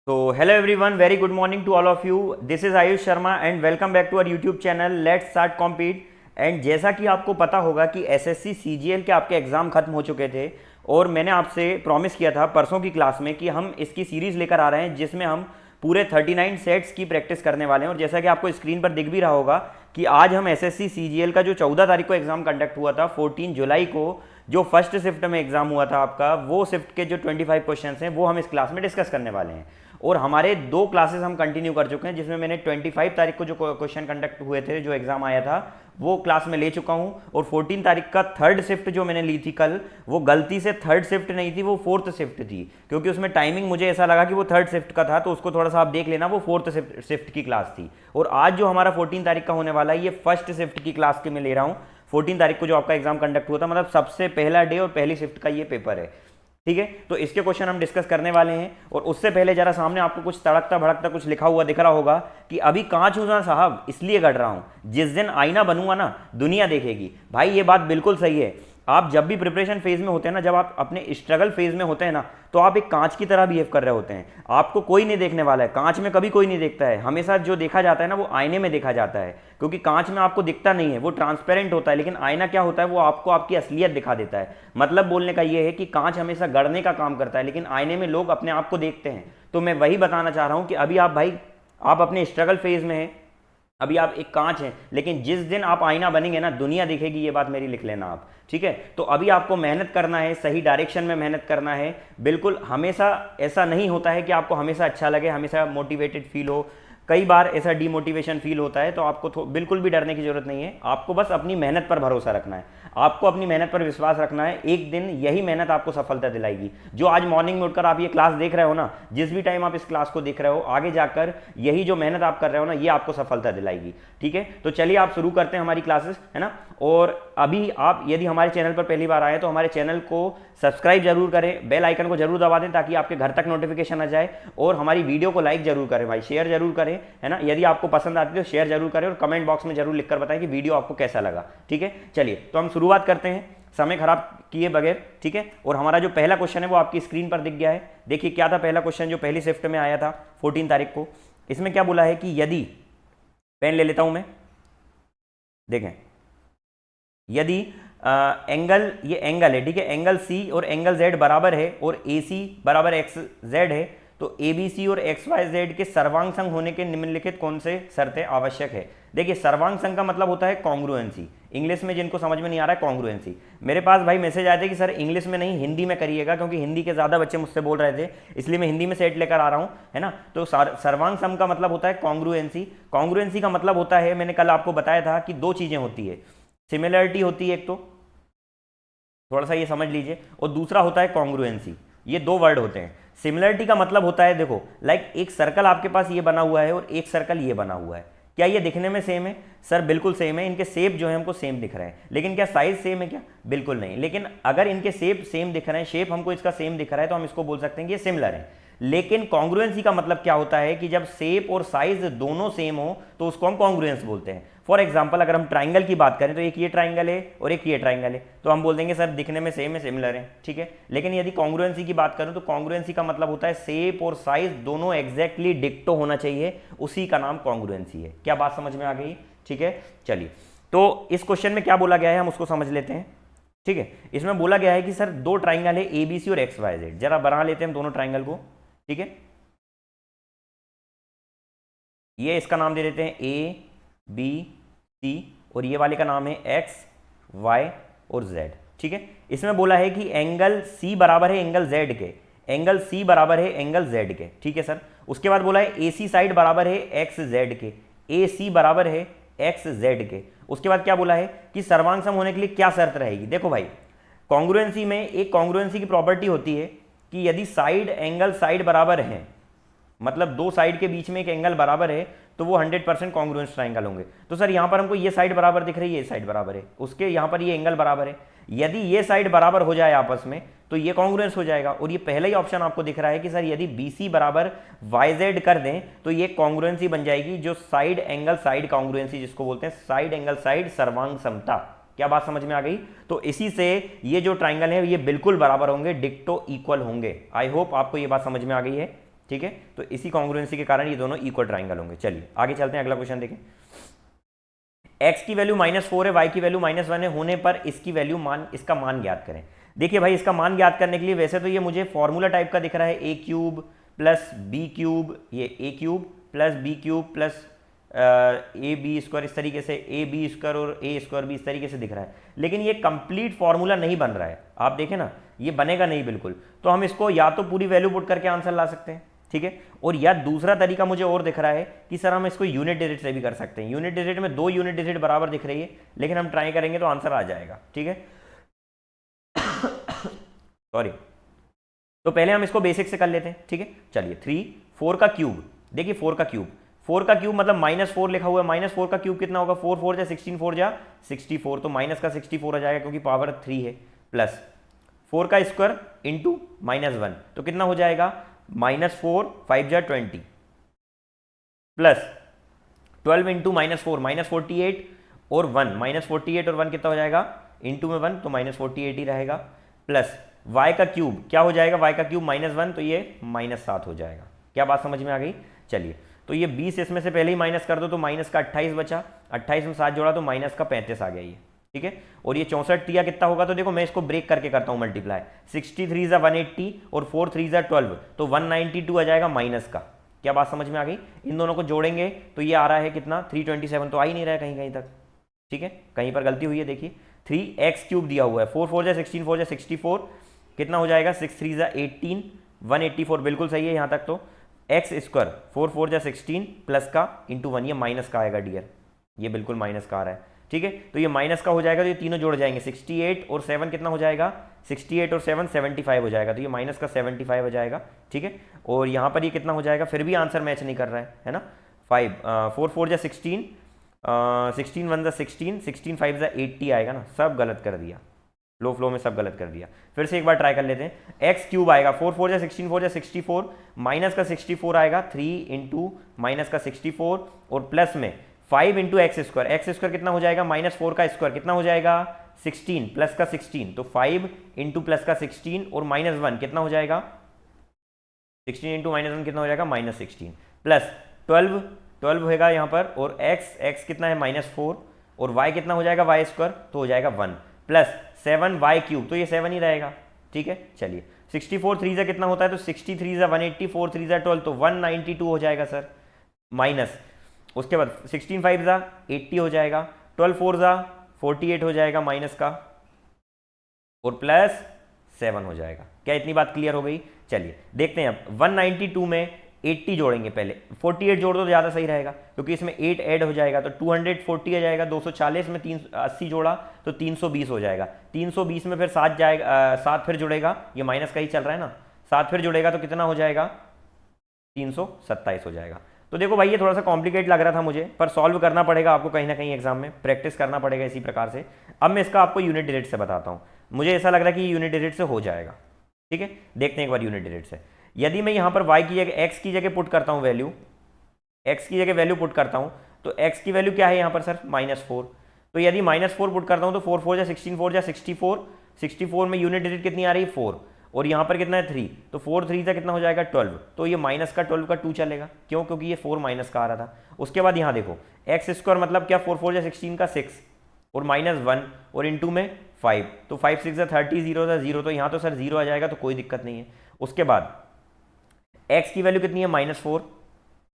तो hello everyone, very good morning to all of you. This is Ayush Sharma and welcome back to our YouTube channel let's start compete. And जैसा कि आपको पता होगा कि SSC CGL के आपके एग्जाम खत्म हो चुके थे और मैंने आपसे प्रॉमिस किया था परसों की क्लास में कि हम इसकी सीरीज लेकर आ रहे हैं जिसमें हम पूरे 39 सेट्स की प्रैक्टिस करने वाले हैं। और जैसा कि आपको स्क्रीन पर दिख भी रहा होगा कि आज हम एसएससी सीजीएल का जो 14 तारीख को एग्जाम कंडक्ट हुआ था, 14 जुलाई को जो फर्स्ट शिफ्ट में एग्जाम हुआ था आपका, वो शिफ्ट के जो 25 क्वेश्चन हैं वो हम इस क्लास में डिस्कस करने वाले हैं। और हमारे दो क्लासेस हम कंटिन्यू कर चुके हैं जिसमें मैंने 25 तारीख को जो क्वेश्चन कंडक्ट हुए थे, जो एग्जाम आया था, वो क्लास में ले चुका हूं। और 14 तारीख का थर्ड शिफ्ट जो मैंने ली थी कल, वो गलती से थर्ड शिफ्ट नहीं थी, वो फोर्थ शिफ्ट थी, क्योंकि उसमें टाइमिंग मुझे ऐसा लगा कि वो थर्ड शिफ्ट का था, तो उसको थोड़ा सा आप देख लेना, वो फोर्थ शिफ्ट की क्लास थी। और आज जो हमारा 14 तारीख का होने वाला है, ये फर्स्ट शिफ्ट की क्लास के मैं ले रहा हूँ। 14 तारीख को जो आपका एग्जाम कंडक्ट हुआ था, मतलब सबसे पहला डे और पहली शिफ्ट का ये पेपर है। ठीक है, तो इसके क्वेश्चन हम डिस्कस करने वाले हैं। और उससे पहले जरा सामने आपको कुछ तड़कता भड़कता कुछ लिखा हुआ दिख रहा होगा कि अभी कांच हूं ना साहब, इसलिए गढ़ रहा हूं, जिस दिन आईना बनूंगा ना दुनिया देखेगी। भाई ये बात बिल्कुल सही है। आप जब भी प्रिपरेशन फेज में होते हैं ना, जब आप अपने स्ट्रगल फेज में होते हैं ना, तो आप एक कांच की तरह बिहेव कर रहे होते हैं। आपको कोई नहीं देखने वाला है, कांच में कभी कोई नहीं देखता है। हमेशा जो देखा जाता है ना, वो आईने में देखा जाता है, क्योंकि कांच में आपको दिखता नहीं है, वो ट्रांसपेरेंट होता है। लेकिन आईना क्या होता है, वो आपको आपकी असलियत दिखा देता है। मतलब बोलने का ये है कि कांच हमेशा गढ़ने का काम करता है, लेकिन आईने में लोग अपने आप को देखते हैं। तो मैं वही बताना चाह रहा हूं कि अभी आप भाई, आप अपने स्ट्रगल फेज में हैं, अभी आप एक कांच हैं, लेकिन जिस दिन आप आईना बनेंगे ना, दुनिया दिखेगी। ये बात मेरी लिख लेना आप, ठीक है। तो अभी आपको मेहनत करना है, सही डायरेक्शन में मेहनत करना है। बिल्कुल हमेशा ऐसा नहीं होता है कि आपको हमेशा अच्छा लगे, हमेशा मोटिवेटेड फील हो। कई बार ऐसा डीमोटिवेशन फील होता है, तो आपको बिल्कुल भी डरने की जरूरत नहीं है। आपको बस अपनी मेहनत पर भरोसा रखना है, आपको अपनी मेहनत पर विश्वास रखना है। एक दिन यही मेहनत आपको सफलता दिलाएगी। जो आज मॉर्निंग में उठकर आप ये क्लास देख रहे हो ना, जिस भी टाइम आप इस क्लास को देख रहे हो, आगे जाकर यही जो मेहनत आप कर रहे हो ना, ये आपको सफलता दिलाएगी। ठीक है, तो चलिए आप शुरू करते हैं हमारी क्लासेस, है ना। और अभी आप यदि हमारे चैनल पर पहली बार आए तो हमारे चैनल को सब्सक्राइब जरूर करें, बेल आइकन को जरूर दबा दें ताकि आपके घर तक नोटिफिकेशन आ जाए। और हमारी वीडियो को लाइक जरूर करें भाई, शेयर जरूर करें, है ना। यदि आपको पसंद आती है तो शेयर जरूर करें और कमेंट बॉक्स में जरूर लिखकर बताएं कि वीडियो आपको कैसा लगा। ठीक है, चलिए तो हम शुरुआत करते हैं समय खराब किए बगैर, ठीक है। और हमारा जो पहला क्वेश्चन है वो आपकी स्क्रीन पर दिख गया है। देखिए क्या था पहला क्वेश्चन जो पहली शिफ्ट में आया था 14 तारीख को। इसमें क्या बोला है कि यदि, पेन ले लेता हूं मैं, देखें, यदि एंगल, ये एंगल है, ठीक है, एंगल सी और एंगल जेड बराबर है और ए सी बराबर एक्स जेड है, तो ए बी सी और एक्स वाई जेड के सर्वांग संग होने के निम्नलिखित कौन से शर्तें आवश्यक है। देखिए सर्वांग संग का मतलब होता है कॉन्ग्रुएंसी। इंग्लिश में जिनको समझ में नहीं आ रहा है, कॉन्ग्रुएंसी। मेरे पास भाई मैसेज आए थे कि सर इंग्लिश में नहीं हिंदी में करिएगा, क्योंकि हिंदी के ज़्यादा बच्चे मुझसे बोल रहे थे, इसलिए मैं हिंदी में सेट लेकर आ रहा हूँ, है ना। तो सर्वांग सम का मतलब होता है कॉन्ग्रुएंसी। कॉन्ग्रुएंसी का मतलब होता है, मैंने कल आपको बताया था कि दो चीज़ें होती है, सिमिलरिटी होती है एक, तो थोड़ा सा ये समझ लीजिए, और दूसरा होता है कॉन्ग्रुएंसी। ये दो वर्ड होते हैं। सिमिलरिटी का मतलब होता है, देखो लाइक एक सर्कल आपके पास ये बना हुआ है और एक सर्कल ये बना हुआ है, क्या ये दिखने में सेम है? सर बिल्कुल सेम है। इनके शेप जो है हमको सेम दिख रहे हैं, लेकिन क्या साइज सेम है क्या? बिल्कुल नहीं। लेकिन अगर इनके शेप सेम दिख रहे हैं, शेप हमको इसका सेम दिख रहा है, तो हम इसको बोल सकते हैं कि ये सिमिलर है। लेकिन कॉन्ग्रुएंसी का मतलब क्या होता है कि जब शेप और साइज दोनों सेम हो तो उसको हम कॉन्ग्रुएंस बोलते हैं। फॉर एग्जाम्पल अगर हम ट्राइंगल की बात करें तो एक ये ट्राइंगल है और एक ये ट्राइंगल है, तो हम बोल देंगे सर दिखने में सेम है, सिमिलर है, ठीक है। लेकिन यदि कॉन्ग्रुएंसी की बात करें तो कॉन्ग्रुएंसी का मतलब होता है शेप और साइज दोनों एग्जैक्टली डिक्टो होना चाहिए, उसी का नाम कॉन्ग्रुएंसी है। क्या बात समझ में आ गई? ठीक है, चलिए तो इस क्वेश्चन में क्या बोला गया है हम उसको समझ लेते हैं। ठीक है, इसमें बोला गया है कि सर दो ट्राइंगल है ए बी सी और एक्स वाई जेड, जरा बना लेते हैं हम दोनों ट्राइंगल को। ठीक है, ये इसका नाम दे देते हैं ए बी सी और ये वाले का नाम है एक्स वाई और जेड। ठीक है, इसमें बोला है कि एंगल सी बराबर है एंगल जेड के, एंगल सी बराबर है एंगल जेड के। ठीक है सर, उसके बाद बोला है ए सी साइड बराबर है एक्स जेड के, ए सी बराबर है एक्स जेड के। उसके बाद क्या बोला है कि सर्वांग सम होने के लिए क्या शर्त रहेगी। देखो भाई, कॉन्ग्रुएंसी में एक कॉन्ग्रुएंसी की प्रॉपर्टी होती है कि यदि साइड एंगल साइड बराबर है, मतलब दो साइड के बीच में एक एंगल बराबर है, तो वो 100% कॉन्ग्रुएंस ट्राइंगल होंगे। तो सर यहाँ पर हमको ये साइड बराबर दिख रही है, ये साइड बराबर है, उसके यहाँ पर ये एंगल बराबर है। यदि ये साइड बराबर हो जाए आपस में तो ये कॉन्ग्रुएंस हो जाएगा। और ये पहला ही ऑप्शन आपको दिख रहा है कि सर यदि बी सी बराबर वाई जेड कर दें तो ये कॉन्ग्रुएंसी बन जाएगी, जो साइड एंगल साइड कॉन्ग्रुएंसी जिसको बोलते हैं, साइड एंगल साइड सर्वांग समता। क्या बात समझ में आ गई? तो इसी से ये जो ट्राइंगल है ये बिल्कुल बराबर होंगे, डिक्टो इक्वल होंगे। आई होप आपको ये बात समझ में आ गई है। ठीक है, तो इसी कॉन्ग्रुएंसी के कारण ये दोनों इक्वल ट्राइंगल होंगे। चलिए आगे चलते हैं, अगला क्वेश्चन देखें। x की वैल्यू -4 है, y की वैल्यू -1 है, होने पर इसकी वैल्यू इसका मान ज्ञात करें। देखिए भाई, इसका मान ज्ञात करने के लिए वैसे तो ये मुझे फॉर्मूला टाइप का दिख रहा है, a cube plus B cube, ये a cube plus B cube plus A B square, इस तरीके से ए बी स्क्वायर और ए स्क्वायर भी इस तरीके से दिख रहा है, लेकिन ये कंप्लीट फॉर्मूला नहीं बन रहा है। आप देखें ना, ये बनेगा नहीं बिल्कुल। तो हम इसको या तो पूरी वैल्यू पुट करके आंसर ला सकते हैं, ठीक है, और या दूसरा तरीका मुझे और दिख रहा है कि सर हम इसको यूनिट डिजिट से भी कर सकते हैं। यूनिट डिजिट में 2 यूनिट डिजिट बराबर दिख रही है, लेकिन हम ट्राई करेंगे तो आंसर आ जाएगा, ठीक है। सॉरी, तो पहले हम इसको बेसिक से कर लेते हैं, ठीक है। चलिए 3 4 का क्यूब, देखिए 4 का क्यूब, 4 का क्यूब मतलब -4 लिखा हुआ है, -4 का क्यूब कितना होगा, 4 4 जा 16, 4 जा 64, तो माइनस का 64 आ जाएगा क्योंकि पावर 3 है, प्लस 4 का स्क्वायर इंटू -1, तो कितना हो जाएगा, -4 5 जा 20, प्लस 12 इंटू -4 -48 और 1, -48 और 1 कितना हो जाएगा, इंटू में 1 तो -48 ही रहेगा, प्लस y का क्यूब क्या हो जाएगा, y का क्यूब -1 तो ये -7 हो जाएगा। क्या बात समझ में आ गई। चलिए, तो ये 20 इसमें से पहले ही माइनस कर दो तो माइनस का 28 बचा, 28 में 7 जोड़ा तो माइनस का 35 आ गया ये, ठीक है। और ये 64 दिया कितना होगा, तो देखो मैं इसको ब्रेक करके करता हूँ मल्टीप्लाई, 63 जा 180 और 4 3 जा 12, तो 192 आ जाएगा माइनस का। क्या बात समझ में आ गई। इन दोनों को जोड़ेंगे तो ये आ रहा है कितना, 327, तो आ ही नहीं रहा है कहीं कहीं तक, ठीक है, कहीं पर गलती हुई है। देखिए 3x क्यूब दिया हुआ है, 4 4 जा 16, 4 जा 64, कितना हो जाएगा, 6 3 जा 18, 184 बिल्कुल सही है यहाँ तक। तो एक्स स्क्वायर 4 4 जा 16 प्लस का इंटू 1, ये माइनस का आएगा डियर, ये बिल्कुल माइनस का आ रहा है, ठीक है। तो ये माइनस का हो जाएगा, तो ये तीनों जोड़ जाएंगे, 68 और 7 कितना हो जाएगा, 68 और 7 75 हो जाएगा, तो ये माइनस का 75 हो जाएगा, ठीक है। और यहाँ पर ये कितना हो जाएगा, फिर भी आंसर मैच नहीं कर रहा है ना। 4 4 जा 16, 16 1 जा 16, 16 5 जा 80 आएगा ना, सब गलत कर दिया, लो फ्लो में सब गलत कर दिया। फिर से एक बार ट्राई कर लेते हैं। एक्स क्यूब आएगा 4 4 जा 16, 4 जा 64, माइनस का 64 आएगा, 3 इंटू माइनस का 64 और प्लस में 5 इंटू एक्स स्क्वायर कितना हो जाएगा, -4 का स्क्वायर कितना हो जाएगा, 16 प्लस का 16, तो 5 इंटू प्लस का 16 और -1 कितना हो जाएगा, 16 इंटू -1 कितना हो जाएगा, -16, प्लस 12 होगा यहाँ पर, और x कितना है, -4, और y कितना हो जाएगा, y स्क्वायर तो हो जाएगा 1, प्लस 7 y क्यूब, तो ये 7 ही रहेगा, ठीक है। चलिए 64 3 जा कितना होता है, तो 63 जा 180, 4 3 जा 12, तो 192 हो जाएगा सर, माइनस उसके बाद 16 5 जा 80 हो जाएगा, 12 4 जा 48 हो जाएगा माइनस का, और प्लस 7 हो जाएगा। क्या इतनी बात क्लियर हो गई। चलिए देखते हैं अब 192 में 80 जोड़ेंगे, पहले 48 जोड़ दो तो ज़्यादा सही रहेगा क्योंकि इसमें 8 ऐड हो जाएगा, तो 240 आ जाएगा, 240 में 380 जोड़ा तो 320 हो जाएगा, 320 में फिर 7 जाएगा, 7 फिर जुड़ेगा, ये माइनस का ही चल रहा है ना, 7 फिर जुड़ेगा तो कितना हो जाएगा, 327 हो जाएगा। तो देखो भाई ये थोड़ा सा कॉम्प्लिकेट लग रहा था मुझे, पर सॉल्व करना पड़ेगा आपको कहीं ना कहीं एग्जाम में, प्रैक्टिस करना पड़ेगा इसी प्रकार से। अब मैं इसका आपको यूनिट डिजिट से बताता हूँ, मुझे ऐसा लग रहा है कि यूनिट डिजिट से हो जाएगा, ठीक है। देखते हैं एक बार यूनिट डिजिट से। यदि मैं यहाँ पर y की जगह x की जगह पुट करता हूँ वैल्यू, x की जगह वैल्यू पुट करता हूँ, तो x की वैल्यू क्या है यहाँ पर सर, -4, तो यदि -4 पुट करता हूँ तो 4 4 जा 16, 4 जा 64, 64 में यूनिट डिजिट कितनी आ रही है, 4, और यहाँ पर कितना है 3, तो 4 3 जा कितना हो जाएगा 12, तो ये माइनस का 12 का 2 चलेगा, क्यों, क्योंकि ये 4 माइनस का आ रहा था। उसके बाद यहाँ देखो एक्स स्क्वायर मतलब क्या, 4 4 जा 16 का 6 और -1 और इंटू में 5, तो 5 6 जा 30, 0 जा 0, तो यहाँ तो सर 0 आ जाएगा, तो कोई दिक्कत नहीं है। उसके बाद x की वैल्यू कितनी है, -4,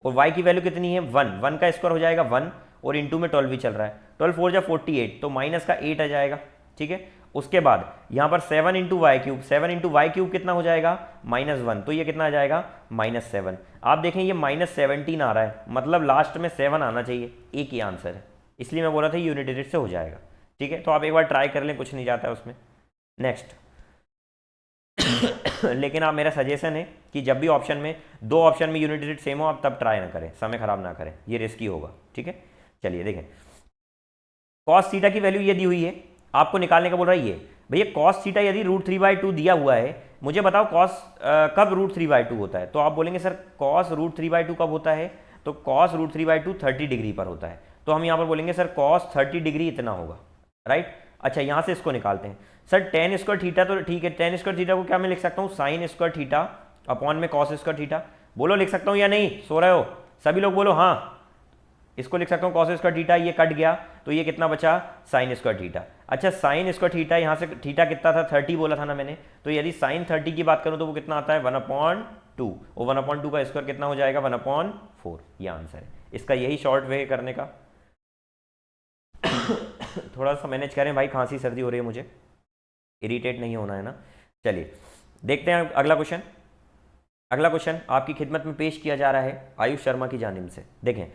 और y की वैल्यू कितनी है, 1 का स्क्वायर हो जाएगा 1, और इंटू में 12 भी चल रहा है, 12 4 जा 48, तो माइनस का 8 आ जाएगा, ठीक है। उसके बाद यहाँ पर 7 into Y cube, 7 into Y cube कितना हो जाएगा, -1, तो ये कितना आ जाएगा, -7। आप देखें ये -17 आ रहा है, मतलब लास्ट में 7 आना चाहिए, एक ही आंसर है, इसलिए मैं बोल रहा था यूनिट डिजिट से हो जाएगा, ठीक है। तो आप एक बार ट्राई कर लें, कुछ नहीं जाता है उसमें। नेक्स्ट लेकिन आप, मेरा सजेशन है कि जब भी ऑप्शन में, 2 ऑप्शन में यूनिट डिजिट सेम हो, आप तब ट्राई ना करें, समय खराब ना करें, ये रिस्की होगा, ठीक है। चलिए देखें, कॉस थीटा की वैल्यू ये दी हुई है, आपको निकालने का बोल रहा है ये, भैया कॉस थीटा यदि √3/2 दिया हुआ है, मुझे बताओ कॉस कब √3/2 होता है, तो आप बोलेंगे सर कॉस √3/2 कब होता है, तो कॉस √3/2 30 डिग्री पर होता है, तो हम यहाँ पर बोलेंगे सर कॉस 30 डिग्री इतना होगा, राइट। अच्छा यहाँ से इसको निकालते हैं, सर tan स्क्वायर थीटा, तो ठीक है, tan स्क्वायर थीटा को क्या मैं लिख सकता हूँ, sin स्क्वायर थीटा अपॉन में cos स्क्वायर थीटा, बोलो लिख सकता हूँ या नहीं, सो रहे हो सभी लोग, बोलो हाँ। इसको लिख सकता हूँ कॉस स्क्वायर थीटा, ये कट गया तो ये कितना बचा, साइन स्क्वायर थीटा। अच्छा साइन स्क्वायर थीटा, यहाँ से थीटा कितना था, 30 बोला था ना मैंने, तो यदि साइन 30 की बात करूँ तो वो कितना आता है 1/2, और 1/2 का स्क्वायर कितना हो जाएगा 1/4। ये आंसर है इसका, यही शॉर्ट वे करने का। थोड़ा सा मैनेज करें भाई, खांसी सर्दी हो रही है मुझे, इरिटेट नहीं होना है ना। चलिए देखते हैं अगला क्वेश्चन। अगला क्वेश्चन आपकी खिदमत में पेश किया जा रहा है आयुष शर्मा की जानिब से। देखें,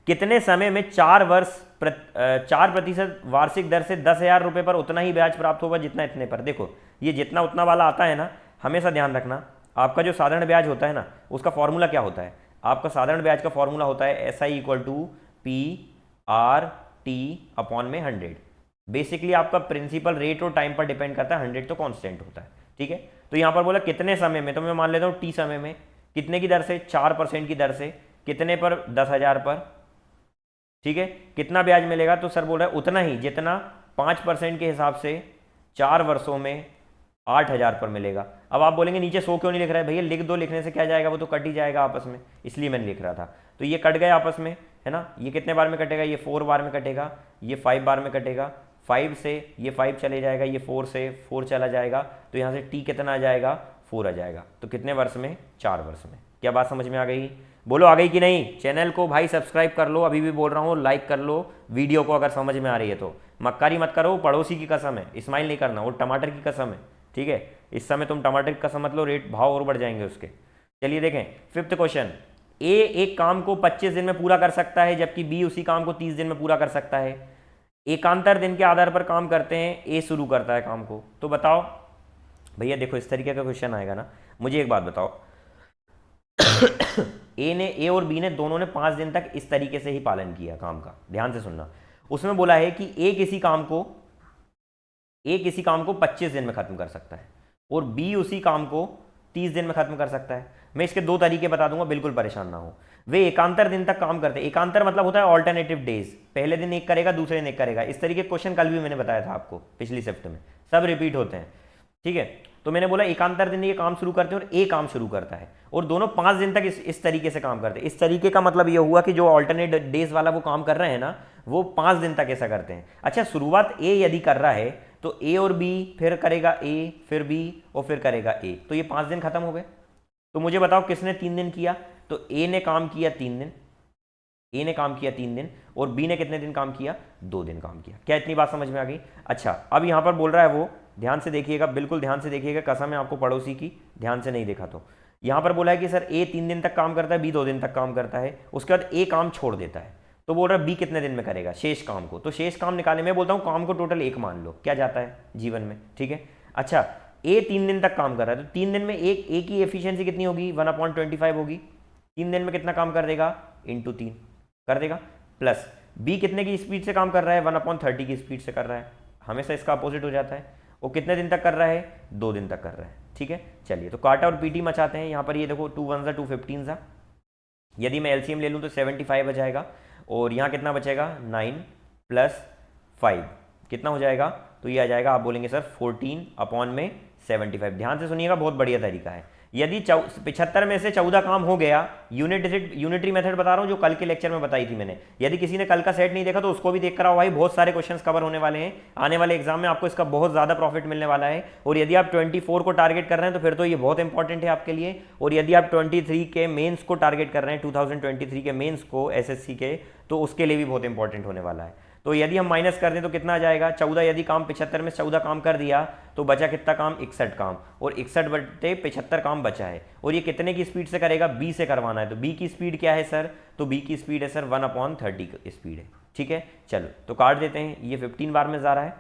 कितने समय में 4% वार्षिक दर से 10,000 रुपये पर उतना ही ब्याज प्राप्त होगा जितना इतने पर। देखो ये जितना उतना वाला आता है ना, हमेशा ध्यान रखना, आपका जो साधारण ब्याज होता है ना उसका फॉर्मूला क्या होता है, आपका साधारण ब्याज का फॉर्मूला होता है SI = PRT/100। बेसिकली आपका प्रिंसिपल रेट और टाइम पर डिपेंड करता है, 100 तो कांस्टेंट होता है, ठीक है। तो यहाँ पर बोला कितने समय में, तो मैं मान लेता हूँ T समय में, कितने की दर से, 4% की दर से, कितने पर, 10,000 पर, ठीक है। कितना ब्याज मिलेगा, तो सर बोल रहा है उतना ही जितना 5% के हिसाब से 4 वर्षों में 8,000 पर मिलेगा। अब आप बोलेंगे नीचे 100 क्यों नहीं लिख रहा है, भैया लिख दो, लिखने से क्या जाएगा, वो तो कट ही जाएगा आपस में, इसलिए मैंने लिख रहा था। तो ये कट गए आपस में, है ना। ये कितने बार में कटेगा, ये 4 बार में कटेगा, ये 5 बार में कटेगा, 5 से ये 5 चले जाएगा, ये 4 से 4 चला जाएगा, तो यहाँ से T कितना आ जाएगा, 4 आ जाएगा। तो कितने वर्ष में, 4 वर्ष में। क्या बात समझ में आ गई, बोलो आ गई कि नहीं। चैनल को भाई सब्सक्राइब कर लो, अभी भी बोल रहा हूँ, लाइक कर लो वीडियो को अगर समझ में आ रही है तो। मक्कारी मत करो, पड़ोसी की कसम है, इस्माइल नहीं करना, वो टमाटर की कसम है, ठीक है। इस समय तुम टमाटर की कसम मत लो, रेट भाव और बढ़ जाएंगे उसके। चलिए देखें 5th क्वेश्चन। ए एक काम को 25 दिन में पूरा कर सकता है, जबकि बी उसी काम को 30 दिन में पूरा कर सकता है। एकांतर दिन के आधार पर काम करते हैं, ए शुरू करता है काम को। तो बताओ भैया, देखो इस तरीके का क्वेश्चन आएगा ना, मुझे एक बात बताओ, ए और बी ने दोनों ने 5 दिन तक इस तरीके से ही पालन किया काम का, ध्यान से सुनना। उसमें बोला है कि ए किसी काम को 25 दिन में खत्म कर सकता है और बी उसी काम को 30 दिन में खत्म कर सकता है। मैं इसके 2 तरीके बता दूंगा, बिल्कुल परेशान ना हो। वे एकांतर दिन तक काम करते हैं, एकांतर मतलब होता है ऑल्टरनेटिव डेज, पहले दिन एक करेगा दूसरे दिन एक करेगा। इस तरीके क्वेश्चन कल भी मैंने बताया था आपको पिछली शिफ्ट में, सब रिपीट होते हैं, ठीक है। तो मैंने बोला एकांतर दिन ये काम शुरू करते हैं और ए काम शुरू करता है, और दोनों 5 दिन तक इस तरीके से काम करते हैं। इस तरीके का मतलब ये हुआ कि जो ऑल्टरनेट डेज वाला वो काम कर रहे हैं ना, वो 5 दिन तक ऐसा करते हैं। अच्छा शुरुआत ए यदि कर रहा है तो ए और बी, फिर करेगा ए, फिर बी, और फिर करेगा ए, तो ये 5 दिन खत्म हो गए। तो मुझे बताओ किसने 3 दिन किया, तो ए ने काम किया 3 दिन, ए ने काम किया 3 दिन, और बी ने कितने दिन काम किया, 2 दिन काम किया। क्या इतनी बात समझ में आ गई। अच्छा अब यहां पर बोल रहा है वो, ध्यान से देखिएगा, बिल्कुल ध्यान से देखिएगा, कसम है आपको पड़ोसी की, ध्यान से नहीं देखा तो। यहां पर बोला है कि सर ए 3 दिन तक काम करता है, बी 2 दिन तक काम करता है, उसके बाद ए काम छोड़ देता है। तो बोल रहा है बी कितने दिन में करेगा शेष काम को, तो शेष काम निकालने में बोलता हूं काम को टोटल 1 मान लो, क्या जाता है जीवन में, ठीक है। अच्छा ए 3 दिन तक काम कर रहा है, तो 3 दिन में ए की एफिशिएंसी कितनी होगी, 1/25 होगी। 3 दिन में कितना काम कर देगा, इंटू 3 कर देगा, प्लस बी कितने की स्पीड से काम कर रहा है, 1/30 की स्पीड से कर रहा है, हमेशा इसका अपोजिट हो जाता है। वो कितने दिन तक कर रहा है, 2 दिन तक कर रहा है, ठीक है। चलिए तो काटा और पीटी मचाते हैं। यहाँ पर ये देखो 2 1 2 15, यदि मैं एलसीएम ले लूँ तो 75 आ जाएगा, और यहाँ कितना बचेगा 9 + 5 कितना हो जाएगा, तो ये आ जाएगा, आप बोलेंगे सर 14/75। ध्यान से सुनिएगा, बहुत बढ़िया तरीका है। यदि 75 में से 14 काम हो गया, यूनिटरी मेथड बता रहा हूँ जो कल के लेक्चर में बताई थी मैंने। यदि किसी ने कल का सेट नहीं देखा तो उसको भी देख कर आओ भाई, बहुत सारे क्वेश्चंस कवर होने वाले हैं आने वाले एग्जाम में, आपको इसका बहुत ज़्यादा प्रॉफिट मिलने वाला है। और यदि आप 24 को टारगेट कर रहे हैं तो फिर तो ये बहुत इंपॉर्टेंट है आपके लिए। और यदि आप 23 के मेन्स को टारगेट कर रहे हैं, 2023 के मेन्स को एसएससी के, तो उसके लिए भी बहुत इंपॉर्टेंट होने वाला है। तो यदि हम माइनस कर दें तो कितना आ जाएगा, 14, यदि काम 75 में 14 काम कर दिया तो बचा कितना काम, 61 काम, और 61/75 काम बचा है। और ये कितने की स्पीड से करेगा, बी से करवाना है। तो बी की स्पीड क्या है सर, तो बी की स्पीड है सर 1/30 की स्पीड है, ठीक है। चलो तो काट देते हैं, ये 15 बार में जा रहा है,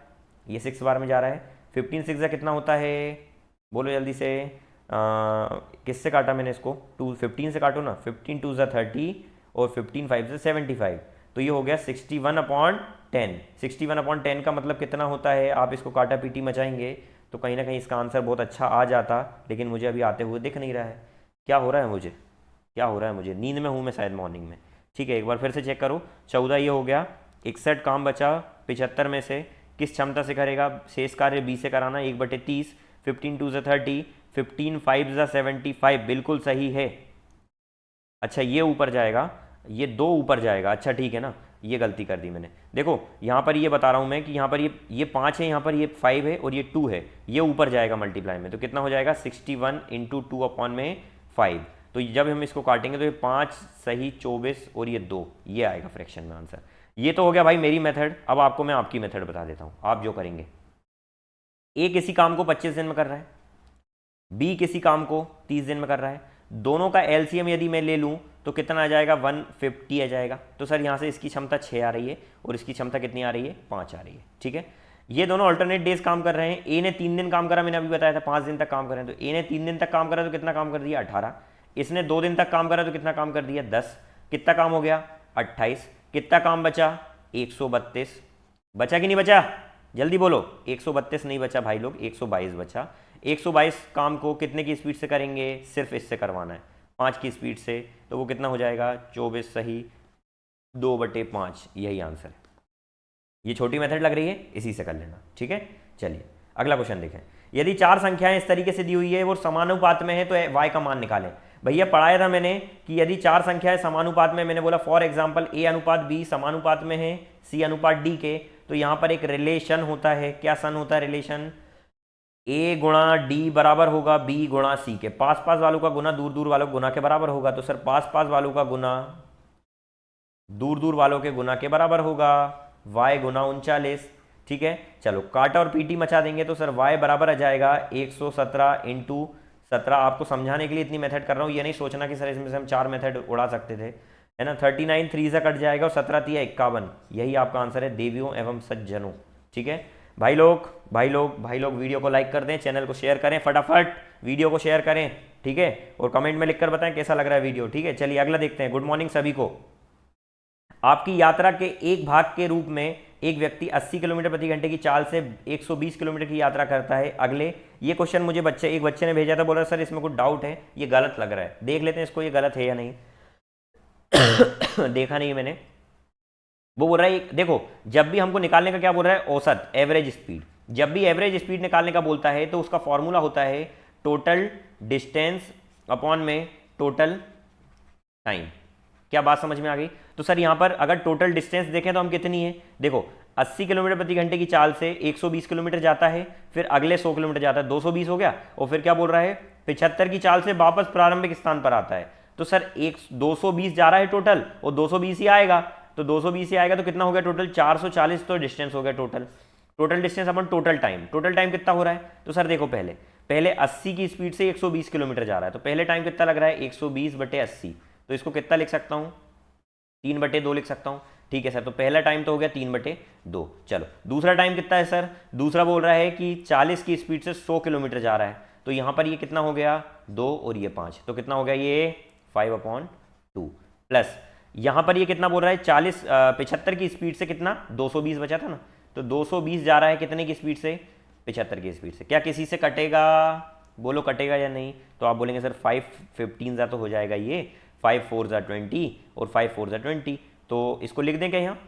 ये 6 बार में जा रहा है। 15 6 कितना होता है, बोलो जल्दी से, किससे काटा मैंने इसको, 15 से काटो ना, 15 2 30 और 15 5 से 75, तो ये हो गया 61/10। 61/10 का मतलब कितना होता है, आप इसको काटा पीटी मचाएंगे तो कहीं ना कहीं इसका आंसर बहुत अच्छा आ जाता, लेकिन मुझे अभी आते हुए दिख नहीं रहा है। क्या हो रहा है मुझे, क्या हो रहा है मुझे, नींद में हूँ मैं शायद मॉर्निंग में, ठीक है। एक बार फिर से चेक करो, 14 ये हो गया, 61 काम बचा 75 में से, किस क्षमता से करेगा, शेष कार्य बी से कराना, 1/30, 15 2 30, 15 5 75, बिल्कुल सही है। अच्छा ये ऊपर जाएगा, ये 2 ऊपर जाएगा, अच्छा ठीक है ना, ये गलती कर दी मैंने। देखो यहाँ पर ये बता रहा हूँ मैं कि यहाँ पर ये 5 है, यहाँ पर ये 5 है और ये 2 है, ये ऊपर जाएगा मल्टीप्लाई में, तो कितना हो जाएगा 61 इंटू 2 अपॉन में 5। तो जब हम इसको काटेंगे तो ये 5 सही 24 और ये 2, ये आएगा फ्रैक्शन में आंसर। ये तो हो गया भाई मेरी मेथड। अब आपको मैं आपकी मेथड बता देता हूँ आप जो करेंगे। ए किसी काम को 25 दिन में कर रहा है, बी किसी काम को 30 दिन में कर रहा है, दोनों का एलसीएम यदि मैं ले लूँ तो कितना आ जाएगा 150 आ जाएगा। तो सर यहाँ से इसकी क्षमता 6 आ रही है और इसकी क्षमता कितनी आ रही है 5 आ रही है, ठीक है। ये दोनों अल्टरनेट डेज काम कर रहे हैं। ए ने 3 दिन काम करा, मैंने अभी बताया था 5 दिन तक काम करें, तो ए ने 3 दिन तक काम करा तो कितना काम कर दिया 18। इसने 2 दिन तक काम करा तो कितना काम कर दिया 10। कितना काम हो गया 28। कितना काम बचा 132। बचा कि नहीं बचा, जल्दी बोलो। 132 नहीं बचा भाई लोग, 122 बचा। 122 काम को कितने की स्पीड से करेंगे, सिर्फ इससे करवाना है 5 की स्पीड से, तो वो कितना हो जाएगा 24 सही 2/5, यही आंसर है। ये छोटी मेथड लग रही है, इसी से कर लेना, ठीक है। चलिए अगला क्वेश्चन देखें। यदि 4 संख्याएं इस तरीके से दी हुई है वो समानुपात में है तो y का मान निकालें। भैया पढ़ाया था मैंने कि यदि 4 संख्याएं समानुपात में, मैंने बोला फॉर एग्जांपल a अनुपात b समानुपात में है c अनुपात d के, तो यहां पर एक रिलेशन होता है। क्या सन होता है रिलेशन, a गुणा d बराबर होगा b गुणा c के। पास पास वालों का गुना दूर दूर वालों के गुना के बराबर होगा, तो सर पास पास वालों का गुना दूर दूर वालों के गुना के बराबर होगा y गुना 39, ठीक है। चलो काटा और पीटी मचा देंगे तो सर y बराबर आ जाएगा 117 इंटू 17। आपको समझाने के लिए इतनी मेथड कर रहा हूँ, ये नहीं सोचना कि सर इसमें से हम 4 मेथड उड़ा सकते थे, है ना। 39 3 से कट जाएगा और 17 3 51, यही आपका आंसर है देवियों एवं सज्जनों, ठीक है। भाई लोग वीडियो को लाइक कर दें, चैनल को शेयर करें, फटाफट वीडियो को शेयर करें, ठीक है। और कमेंट में लिखकर बताएं कैसा लग रहा है वीडियो, ठीक है। चलिए अगला देखते हैं। गुड मॉर्निंग सभी को। आपकी यात्रा के एक भाग के रूप में एक व्यक्ति 80 किलोमीटर प्रति घंटे की चाल से 120 किलोमीटर की यात्रा करता है। अगले, ये क्वेश्चन मुझे एक बच्चे ने भेजा था, बोला सर इसमें कुछ डाउट है, ये गलत लग रहा है, देख लेते हैं इसको ये गलत है या नहीं। देखा नहीं मैंने। वो बोल रहा है देखो, जब भी हमको निकालने का क्या बोल रहा है, औसत एवरेज स्पीड। जब भी एवरेज स्पीड निकालने का बोलता है तो उसका फॉर्मूला होता है टोटल डिस्टेंस अपॉन में टोटल टाइम। क्या बात समझ में आ गई। तो सर यहां पर अगर टोटल डिस्टेंस देखें तो हम कितनी है, देखो 80 किलोमीटर प्रति घंटे की चाल से 120 किलोमीटर जाता है, फिर अगले 100 किलोमीटर जाता है, 220 हो गया, और फिर क्या बोल रहा है 75 की चाल से वापस प्रारंभिक स्थान पर आता है। तो सर 220 जा रहा है टोटल, और 220 ही आएगा, तो 220 ही आएगा, तो कितना हो गया टोटल 440, तो डिस्टेंस हो गया टोटल डिस्टेंस अपन टोटल टाइम कितना हो रहा है। तो सर देखो पहले 80 की स्पीड से 120 किलोमीटर जा रहा है, तो पहले टाइम कितना लग रहा है 120/80, तो इसको कितना लिख सकता हूँ 3/2 लिख सकता हूँ, ठीक है सर। तो पहला टाइम तो हो गया 3/2। चलो दूसरा टाइम कितना है सर, दूसरा बोल रहा है कि 40 की स्पीड से 100 किलोमीटर जा रहा है, तो यहाँ पर ये कितना हो गया 2 और ये 5, तो कितना हो गया ये 5/2 प्लस यहाँ पर ये कितना बोल रहा है 75 की स्पीड से कितना 220 बचा था ना, तो 220 जा रहा है कितने की स्पीड से 75 की स्पीड से। क्या किसी से कटेगा, बोलो कटेगा या नहीं। तो आप बोलेंगे सर 5/15 जा तो हो जाएगा ये, 5 4 जा 20 और 5 4 जा 20, तो इसको लिख दें क्या यहाँ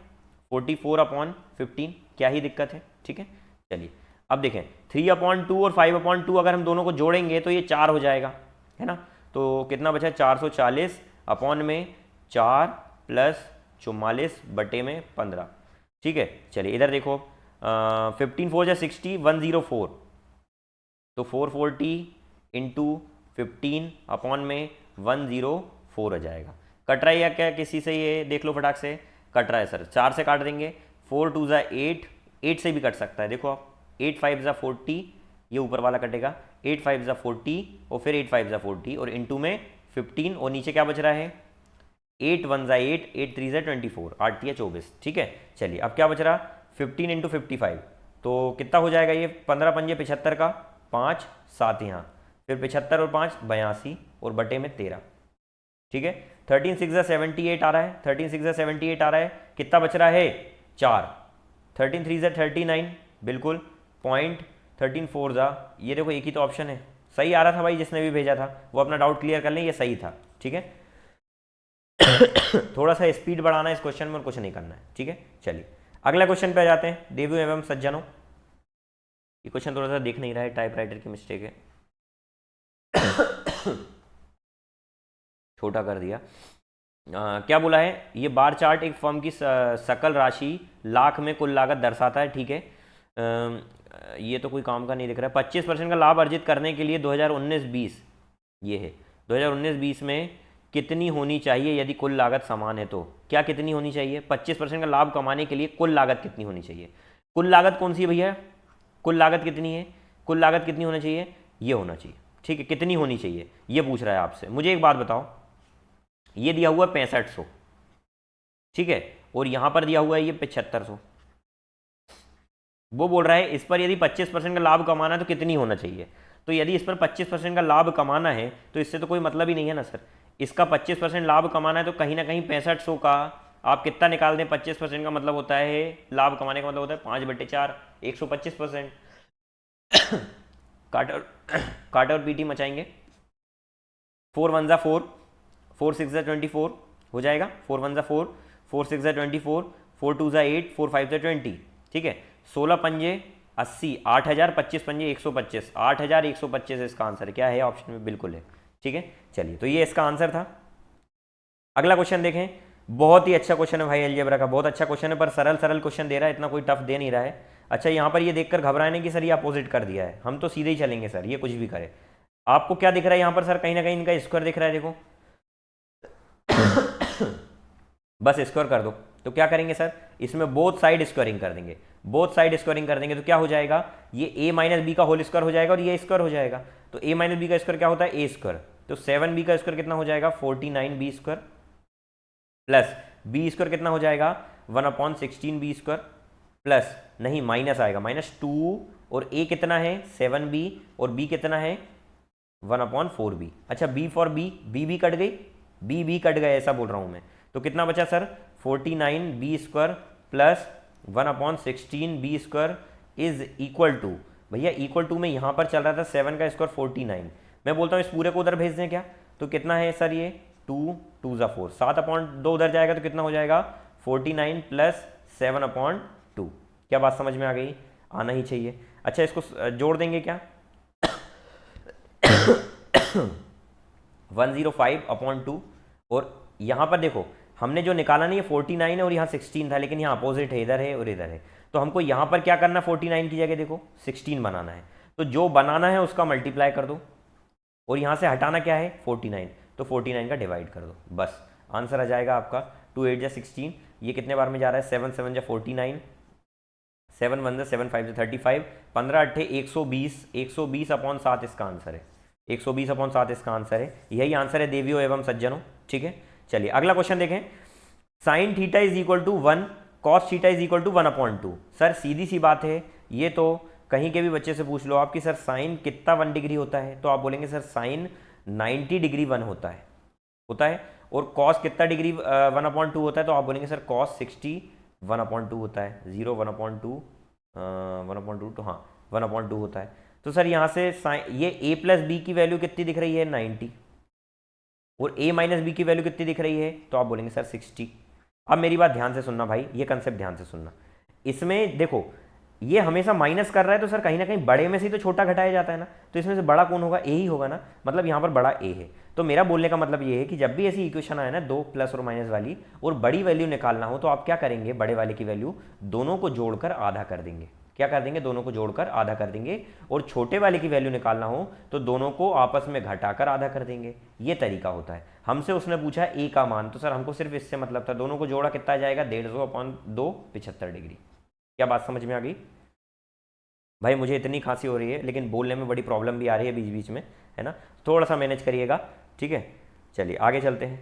44/15, क्या ही दिक्कत है, ठीक है। चलिए अब देखें 3/2 और 5/2 अगर हम दोनों को जोड़ेंगे तो ये 4 हो जाएगा, है ना। तो कितना बचा 440 अपॉन में 4 प्लस 44/15, ठीक है। चलिए इधर देखो 15 4 जा 60, 104, तो 440 इंटू 15 अपॉन में 104 हो जाएगा। कट रहा है या क्या किसी से, ये देख लो फटाक से, कट रहा है सर, 4 से काट देंगे, 4 2 जा 8 से भी कट सकता है, देखो आप 8 5 जा 40, ये ऊपर वाला कटेगा, 8 5 जा 40 और फिर 8 5 जा 40 और इंटू में 15, और नीचे क्या बच रहा है 8 1 जा 8, 8 3 जा 24, 8 3 24, ठीक है। चलिए अब क्या बच रहा 15 इंटू 55, तो कितना हो जाएगा ये 15 पंजे 75 का 5 7 यहाँ, फिर 75 और 5 82 और बटे में 13, ठीक है। 13 6 जा 78 आ रहा है, 13 6 जा 78 आ रहा है, कितना बच रहा है 4, 13 3 जा 39 बिल्कुल, पॉइंट 13 4 जा, ये देखो एक ही तो ऑप्शन है, सही आ रहा था भाई, जिसने भी भेजा था वो अपना डाउट क्लियर कर लें, ये सही था, ठीक है। थोड़ा सा स्पीड बढ़ाना है इस क्वेश्चन में और कुछ नहीं करना है, ठीक है। चलिए अगला क्वेश्चन पे आ जाते हैं। देवियों एवं सज्जनों, ये क्वेश्चन थोड़ा सा दिख नहीं रहा है, टाइपराइटर की मिस्टेक है, छोटा कर दिया। क्या बोला है, ये बार चार्ट एक फर्म की सकल राशि लाख में कुल लागत दर्शाता है, ठीक है। ये तो कोई काम का नहीं दिख रहा है। 25% का लाभ अर्जित करने के लिए 2019-20 ये है, 2019-20 में कितनी होनी चाहिए यदि कुल लागत समान है तो? क्या कितनी होनी चाहिए? 25% का लाभ कमाने के लिए कुल लागत कितनी होनी चाहिए? कुल लागत कौन सी है भैया? कुल लागत कितनी है? कुल लागत कितनी होनी चाहिए? ये होना चाहिए, ठीक है। कितनी होनी चाहिए ये पूछ रहा है आपसे। मुझे एक बात बताओ, ये दिया हुआ 6500, ठीक है, और यहां पर दिया हुआ है ये 7500। वो बोल रहा है इस पर यदि 25% का लाभ कमाना है तो कितनी होना चाहिए। तो यदि इस पर 25% का लाभ कमाना है तो इससे तो कोई मतलब ही नहीं है ना सर। इसका 25% लाभ कमाना है तो कहीं ना कहीं 6500 का आप कितना निकाल दें, 25% का मतलब होता है, लाभ कमाने का मतलब होता है 5/4, 125%। काट और पीटी मचाएंगे। 4 1 जा 4, 4 6 जा 24 हो जाएगा, 4 1 जा 4, 4 6 जा 24, 4 2 जा 8, 4 5 जा 20, ठीक है। 16 पंजे 80, 8000, 25 पंजे 125, 8125 इसका आंसर क्या है? ऑप्शन में बिल्कुल है, ठीक है। चलिए, तो ये इसका आंसर था। अगला क्वेश्चन देखें, बहुत ही अच्छा क्वेश्चन है भाई, अलजेब्रा का बहुत अच्छा क्वेश्चन है, पर सरल सरल क्वेश्चन दे रहा है, इतना कोई टफ दे नहीं रहा है। अच्छा, यहाँ पर ये देखकर घबराए नहीं कि सर ये अपोजिट कर दिया है, हम तो सीधे ही चलेंगे सर, ये कुछ भी करे। आपको क्या दिख रहा है यहाँ पर सर? कहीं ना कहीं इनका स्क्वायर दिख रहा है, देखो। बस स्क्वायर कर दो। तो क्या करेंगे सर, इसमें बोथ साइड स्क्वायरिंग कर देंगे। बोथ साइड स्क्वायरिंग कर देंगे तो क्या हो जाएगा, ये a माइनस बी का होल स्क्वायर हो जाएगा और ये स्क्वायर हो जाएगा। तो a माइनस बी का स्क्वायर क्या होता है? ए स्क्वायर। तो 7b का स्क्वायर कितना हो जाएगा? 49b square, plus B square कितना हो जाएगा? 1/16b स्क्वायर, प्लस नहीं माइनस आएगा, -2, और a कितना है? 7b, और b कितना है? 1/4b। अच्छा, b फॉर b, b कट गई, b कट गए, ऐसा बोल रहा हूं मैं। तो कितना बचा sir? 49b square plus 1/16b square is equal to, भैया इक्वल टू में यहां पर चल रहा था 7 का स्क्वायर 49, मैं बोलता हूं इस पूरे को उधर भेज दें क्या? तो कितना है सर ये? 2 2 जा 4, 7/2 उधर जाएगा तो कितना हो जाएगा? 49 प्लस 7/2। क्या बात समझ में आ गई? आना ही चाहिए। अच्छा, इसको जोड़ देंगे क्या? 105/2, और यहाँ पर देखो हमने जो निकाला नहीं, ये 49 है और यहाँ 16 था, लेकिन यहाँ अपोजिट है, इधर है और इधर है। तो हमको यहाँ पर क्या करना, 49 की जगह देखो 16 बनाना है। तो जो बनाना है उसका मल्टीप्लाई कर दो, और यहाँ से हटाना क्या है? 49, तो 49 का डिवाइड कर दो, बस आंसर आ जाएगा आपका। 2 8 जा 16, ये कितने बार में जा रहा है? 7 7 जा 49, 7 1 जा 7 5 जा 35, 15 8 120, 120/7 इसका आंसर है, 120/7 इसका आंसर है। यही आंसर है देवियों एवं सज्जनों, ठीक है। चलिए अगला क्वेश्चन देखें। Sine theta is equal to 1, cos theta is equal to 1/2। Sir सीधी सी बात है, ये तो कहीं के भी बच्चे से पूछ लो आपकी, सर साइन कितना 1 डिग्री होता है, तो आप बोलेंगे सर साइन 90 डिग्री 1 होता है। और कॉस कितना डिग्री 1/2 होता है, तो आप बोलेंगे सर कॉस 60 1/2 होता है। 0 1/2 1/2, तो हाँ 1/2 होता है। तो सर यहाँ से साइन, ये a प्लस बी की वैल्यू कितनी दिख रही है? 90, और a माइनस बी की वैल्यू कितनी दिख रही है? तो आप बोलेंगे सर 60। अब मेरी बात ध्यान से सुनना भाई, ये कंसेप्ट ध्यान से सुनना। इसमें देखो ये हमेशा माइनस कर रहा है, तो सर कहीं ना कहीं बड़े में से तो छोटा घटाया जाता है ना, तो इसमें से बड़ा कौन होगा? a ही होगा ना, मतलब यहाँ पर बड़ा a है। तो मेरा बोलने का मतलब ये है कि जब भी ऐसी इक्वेशन आए ना, 2 प्लस और माइनस वाली, और बड़ी वैल्यू निकालना हो, तो आप क्या करेंगे? बड़े वाले की वैल्यू दोनों को जोड़कर आधा कर देंगे। क्या कर देंगे? दोनों को जोड़कर आधा कर देंगे। और छोटे वाले की वैल्यू निकालना हो तो दोनों को आपस में घटाकर आधा कर देंगे। ये तरीका होता है। हमसे उसने पूछा a का मान, तो सर हमको सिर्फ इससे मतलब था, दोनों को जोड़ा कितना आ जाएगा? 150/2, 75 डिग्री। क्या बात समझ में आ गई भाई? मुझे इतनी खांसी हो रही है, लेकिन बोलने में बड़ी प्रॉब्लम भी आ रही है बीच बीच में, है ना, थोड़ा सा मैनेज करिएगा, ठीक है। चलिए आगे चलते हैं।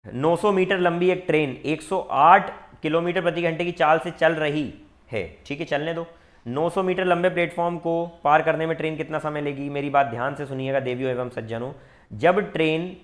900 मीटर लंबी एक ट्रेन 108 किलोमीटर प्रति घंटे की चाल से चल रही है, ठीक है, चलने दो। 900 मीटर लंबे प्लेटफॉर्म को पार करने में ट्रेन कितना समय लेगी? मेरी बात ध्यान से सुनिएगा देवियों एवं सज्जनों। जब ट्रेन,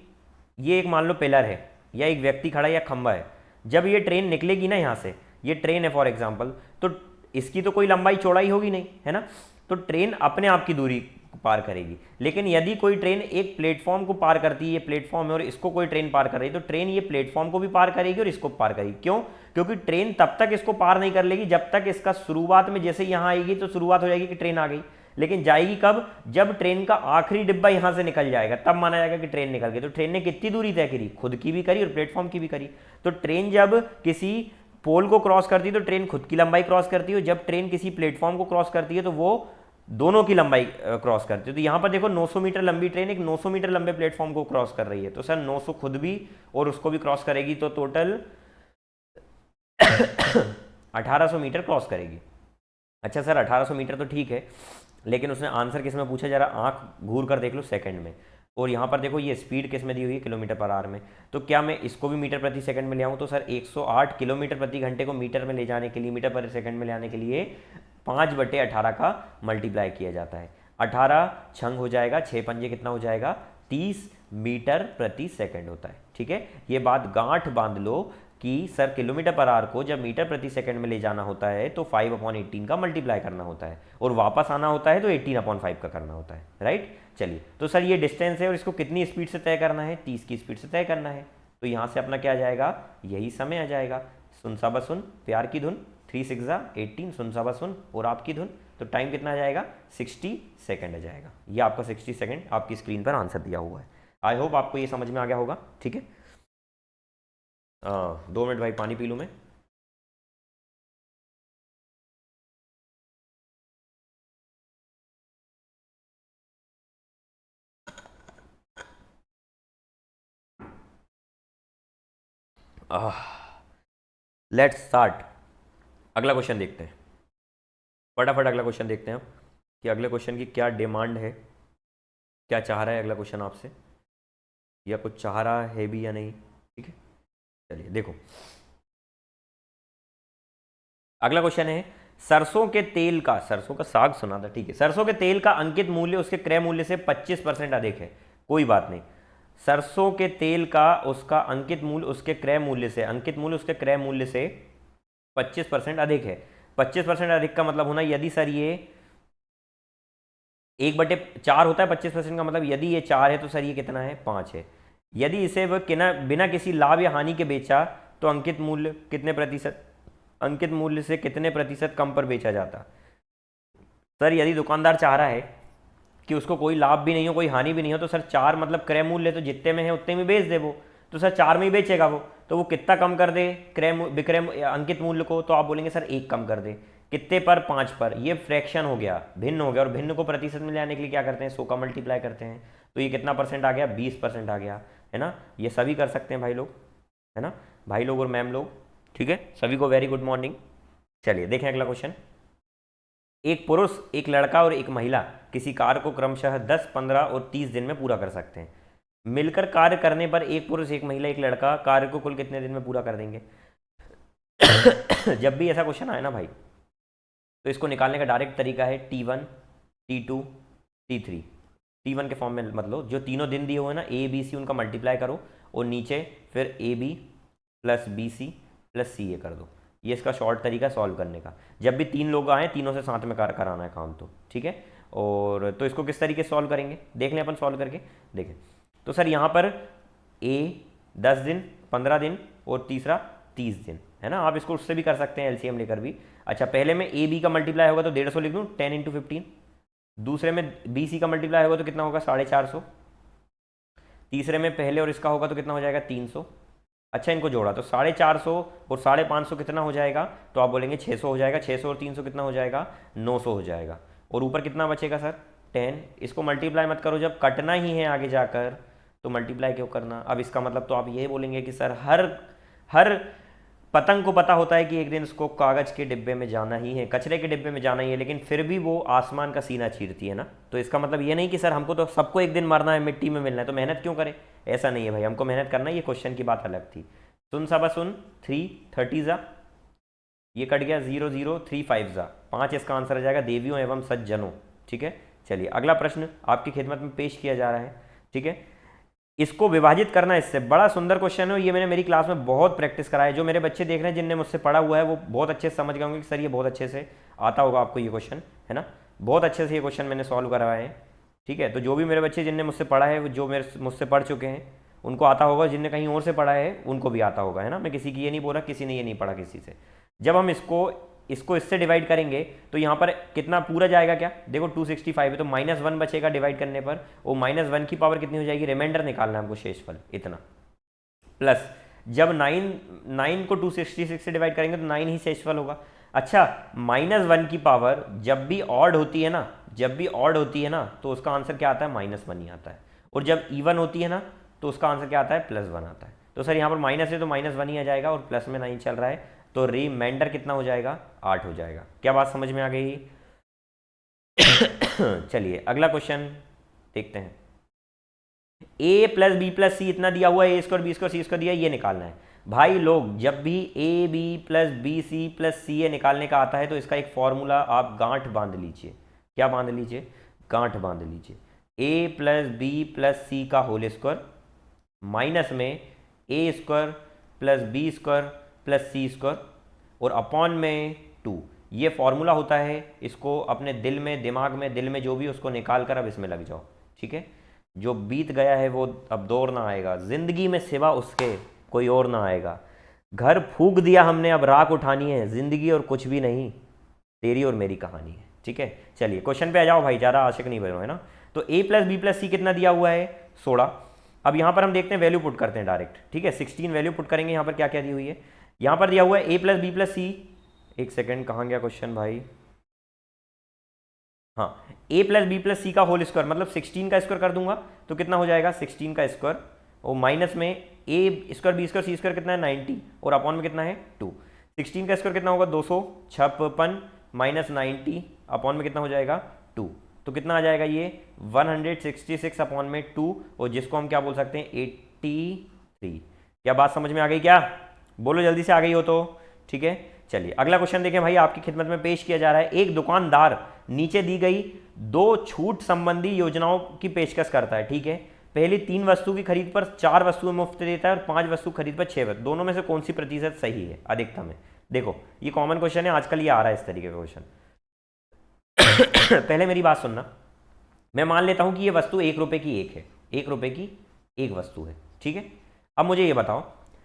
ये एक मान लो पिलर है या एक व्यक्ति खड़ा है या खंबा है, जब ये ट्रेन निकलेगी ना यहाँ से, ये ट्रेन है फॉर एग्जाम्पल, तो इसकी तो कोई लंबाई चौड़ाई होगी नहीं, है ना, तो ट्रेन अपने आप की दूरी पार करेगी। लेकिन यदि कोई ट्रेन एक प्लेटफॉर्म को पार करती है, ये प्लेटफॉर्म है और इसको कोई ट्रेन पार कर रही है, तो ट्रेन ये प्लेटफॉर्म को भी पार करेगी और इसको पार करेगी। क्यों? क्योंकि ट्रेन तब तक इसको पार नहीं कर लेगी जब तक इसका शुरुआत में जैसे यहाँ आएगी तो शुरुआत हो जाएगी कि ट्रेन आ गई, लेकिन जाएगी कब? जब ट्रेन का आखिरी डिब्बा यहां से निकल जाएगा, तब माना जाएगा कि ट्रेन निकल गई। तो ट्रेन ने कितनी दूरी तय करी? खुद की भी करी और प्लेटफॉर्म की भी करी। तो ट्रेन जब किसी पोल को क्रॉस करती है तो ट्रेन खुद की लंबाई क्रॉस करती है, जब ट्रेन किसी प्लेटफॉर्म को क्रॉस करती है तो वो दोनों की लंबाई क्रॉस करती है। तो यहाँ पर देखो 900 मीटर लंबी ट्रेन एक 900 मीटर लंबे प्लेटफॉर्म को क्रॉस कर रही है, तो सर 900 खुद भी और उसको भी क्रॉस करेगी, तो टोटल 1800 मीटर क्रॉस करेगी। अच्छा सर 1800 मीटर तो ठीक है, लेकिन उसने आंसर किस में पूछा? जरा आंख घूर कर देख लो सेकंड में, और यहाँ पर देखो ये स्पीड किस में दी हुई है? किलोमीटर पर आवर में। तो क्या मैं इसको भी मीटर प्रति सेकंड में ले आऊँ? तो सर 108 किलोमीटर प्रति घंटे को मीटर में ले जाने के लिए, मीटर पर सेकंड में ले आने के लिए 5/18 का मल्टीप्लाई किया जाता है। 18 छंग हो जाएगा, 6 पंजे कितना हो जाएगा? 30 मीटर प्रति सेकंड होता है। ठीक है, ये बात गांठ बांध लो कि सर किलोमीटर पर आवर को जब मीटर प्रति सेकंड में ले जाना होता है तो 5/18 का मल्टीप्लाई करना होता है, और वापस आना होता है तो 18/5 का करना होता है, राइट। चलिए, तो सर ये डिस्टेंस है और इसको कितनी स्पीड से तय करना है? 30 की स्पीड से तय करना है। तो यहाँ से अपना क्या आ जाएगा? यही समय आ जाएगा। सुन साबा सुन, प्यार की धुन, 3 6 18, सुन साबा सुन और आपकी धुन। तो टाइम कितना आ जाएगा? 60 सेकंड आ जाएगा। ये आपका 60 सेकंड आपकी स्क्रीन पर आंसर दिया हुआ है। आई होप आपको ये समझ में आ गया होगा। ठीक है, 2 मिनट भाई, पानी पी लूँ मैं। Let's start. अगला क्वेश्चन देखते हैं, फटाफट अगला क्वेश्चन देखते हैं हम कि अगले क्वेश्चन की क्या डिमांड है, क्या चाह रहा है अगला क्वेश्चन आपसे, या कुछ चाह रहा है भी या नहीं। ठीक है, चलिए देखो अगला क्वेश्चन है, सरसों के तेल का, सरसों का साग सुना था, ठीक है, सरसों के तेल का अंकित मूल्य उसके क्रय मूल्य से 25% अधिक है। कोई बात नहीं, सरसों के तेल का उसका अंकित मूल्य उसके क्रय मूल्य से, अंकित मूल्य उसके क्रय मूल्य से 25% अधिक है। 25% अधिक का मतलब होना, यदि सर ये 1/4 होता है 25% का मतलब, यदि ये 4 है तो सर ये कितना है? 5 है। यदि इसे वह बिना किसी लाभ या हानि के बेचा तो अंकित मूल्य कितने प्रतिशत, अंकित मूल्य से कितने प्रतिशत कम पर बेचा जाता? सर यदि दुकानदार चाह रहा है कि उसको कोई लाभ भी नहीं हो, कोई हानि भी नहीं हो, तो सर 4 मतलब क्रय मूल्य तो जितने में है उतने में बेच दे वो, तो सर 4 में ही बेचेगा वो। तो वो कितना कम कर दे विक्रय अंकित मूल्य को? तो आप बोलेंगे सर 1 कम कर दे। कितने पर? 5 पर। ये फ्रैक्शन हो गया, भिन्न हो गया, और भिन्न को प्रतिशत में ले आने के लिए क्या करते हैं? 100 का मल्टीप्लाई करते हैं। तो ये कितना परसेंट आ गया? 20% आ गया, है ना। ये सभी कर सकते हैं भाई लोग, है ना, भाई लोग और मैम लोग। ठीक है, सभी को वेरी गुड मॉर्निंग। चलिए देखें अगला क्वेश्चन। एक पुरुष, एक लड़का और एक महिला किसी कार्य को क्रमशः 10, 15 और 30 दिन में पूरा कर सकते हैं। मिलकर कार्य करने पर एक पुरुष, एक महिला, एक लड़का कार्य को कुल कितने दिन में पूरा कर देंगे? जब भी ऐसा क्वेश्चन आए ना भाई, तो इसको निकालने का डायरेक्ट तरीका है T1, T2, T3। T1 के फॉर्म में मतलब जो तीनों दिन दिए हुए हैं ना, A B C, उनका मल्टीप्लाई करो और नीचे फिर AB plus BC plus CA कर दो। ये इसका शॉर्ट तरीका सॉल्व करने का। जब भी 3 लोग आए, तीनों से साथ में कराना है काम, तो ठीक है। और तो इसको किस तरीके से सॉल्व करेंगे देख लें अपन, सॉल्व करके देखें। तो सर यहाँ पर A 10 दिन, 15 दिन और तीसरा 30 दिन, है ना। आप इसको उससे भी कर सकते हैं, LCM लेकर भी। अच्छा, पहले में AB का मल्टीप्लाई होगा तो 150 लिख दूँ, 10 × 15। दूसरे में BC का मल्टीप्लाई होगा तो कितना होगा? 450। तीसरे में पहले और इसका होगा तो कितना हो जाएगा? 300। अच्छा, इनको जोड़ा तो 450 और 550 कितना हो जाएगा? तो आप बोलेंगे 600 हो जाएगा। 600 और 300 कितना हो जाएगा? 900 हो जाएगा। और ऊपर कितना बचेगा सर? 10। इसको मल्टीप्लाई मत करो, जब कटना ही है आगे जाकर तो मल्टीप्लाई क्यों करना? अब इसका मतलब तो आप ये बोलेंगे कि सर हर पतंग को पता होता है कि एक दिन उसको कागज़ के डिब्बे में जाना ही है, कचरे के डिब्बे में जाना ही है, लेकिन फिर भी वो आसमान का सीना चीरती है ना। तो इसका मतलब ये नहीं कि सर हमको तो सबको एक दिन मरना है, मिट्टी में मिलना है, तो मेहनत क्यों करें? ऐसा नहीं है भाई, हमको मेहनत करना है। ये क्वेश्चन की बात अलग थी। सुन साबा सुन, 3 30 ये कट गया, 0 0 3 5 5, इसका आंसर आ जाएगा देवियों एवं सज्जनों। ठीक है, चलिए अगला प्रश्न आपकी खिदमत में पेश किया जा रहा है। ठीक है, इसको विभाजित करना, इससे बड़ा सुंदर क्वेश्चन है। ये मैंने मेरी क्लास में बहुत प्रैक्टिस कराया है। जो मेरे बच्चे देख रहे हैं, जिनने मुझसे पढ़ा हुआ है, वो बहुत अच्छे से समझ गए होंगे कि सर ये बहुत अच्छे से आता होगा आपको ये क्वेश्चन, है ना। बहुत अच्छे से ये क्वेश्चन मैंने सॉल्व करवाए हैं। ठीक है, तो जो भी मेरे बच्चे जिनने मुझसे पढ़ा है, जो मुझसे पढ़ चुके हैं, उनको आता होगा। जिनने कहीं और से पढ़ा है उनको भी आता होगा, है ना। मैं किसी की ये नहीं बोल रहा, किसी ने ये नहीं पढ़ा किसी से। जब हम इसको इसको इससे डिवाइड करेंगे तो यहाँ पर कितना पूरा जाएगा क्या, देखो 265 है तो -1 बचेगा डिवाइड करने पर, वो -1 की पावर कितनी हो जाएगी, रिमाइंडर निकालना है हमको शेषफल इतना, प्लस जब 9 को 266 से डिवाइड करेंगे तो 9 ही शेषफल होगा। अच्छा, -1 की पावर जब भी ऑड होती है ना, तो उसका आंसर क्या आता है, -1 ही आता है, और जब इवन होती है ना तो उसका आंसर क्या आता है, +1 आता है। तो सर यहाँ पर माइनस है तो -1 ही आ जाएगा, और प्लस में 9 चल रहा है तो रिमाइंडर कितना हो जाएगा, 8 हो जाएगा। क्या बात समझ में आ गई? चलिए अगला क्वेश्चन देखते हैं। a प्लस बी प्लस सी इतना दिया हुआ है, a² b² c² दिया, ये निकालना है। भाई लोग जब भी a b plus B C plus C A निकालने का आता है तो इसका एक फॉर्मूला आप गांठ बांध लीजिए। क्या बांध लीजिए, गांठ बांध लीजिए। a प्लस बी प्लस सी का होल स्क्वायर माइनस में a² plus b² plus c² और अपॉन में 2, ये फॉर्मूला होता है। इसको अपने दिल में, दिमाग में, दिल में जो भी उसको निकाल कर अब इसमें लग जाओ, ठीक है। जो बीत गया है वो अब दौर ना आएगा, जिंदगी में सिवा उसके कोई और ना आएगा। घर फूंक दिया हमने, अब राख उठानी है, जिंदगी और कुछ भी नहीं, तेरी और मेरी कहानी है, ठीक है। चलिए क्वेश्चन पे आ जाओ भाई, ज़्यादा आशिक नहीं बनो, है ना। तो a प्लस बी प्लस सी कितना दिया हुआ है, 16। अब यहाँ पर हम देखते हैं, वैल्यू पुट करते हैं डायरेक्ट, ठीक है। 16 वैल्यू पुट करेंगे। यहाँ पर क्या क्या दी हुई है, यहाँ पर दिया हुआ है a प्लस बी प्लस सी, एक सेकेंड कहाँ गया क्वेश्चन भाई, हाँ, a प्लस बी प्लस सी का होल स्क्वायर मतलब 16 का स्क्वायर कर दूंगा तो कितना हो जाएगा, 16 का स्क्वायर, और माइनस में a² b² c² कितना है 90, और अपॉन में कितना है 2। 16 का स्क्वायर कितना होगा 256 माइनस 90 अपॉन में कितना हो जाएगा 2, तो कितना आ जाएगा ये 166 अपॉन में 2, और जिसको हम क्या बोल सकते हैं 83। क्या बात समझ में आ गई क्या, बोलो जल्दी से, आ गई हो तो ठीक है। चलिए अगला क्वेश्चन देखें भाई, आपकी खिदमत में पेश किया जा रहा है। एक दुकानदार नीचे दी गई 2 छूट संबंधी योजनाओं की पेशकश करता है, ठीक है। पहली 3 वस्तु की खरीद पर 4 वस्तुएं मुफ्त देता है, और 5 वस्तु खरीद पर 6 वस्तु, दोनों में से कौन सी प्रतिशत सही है, अधिकतम है। देखो ये कॉमन क्वेश्चन है, आजकल ये आ रहा है इस तरीके का क्वेश्चन। पहले मेरी बात सुनना, मैं मान लेता हूं कि ये वस्तु 1 रुपए की एक है, 1 रुपए की एक वस्तु है, ठीक है। अब मुझे ये बताओ,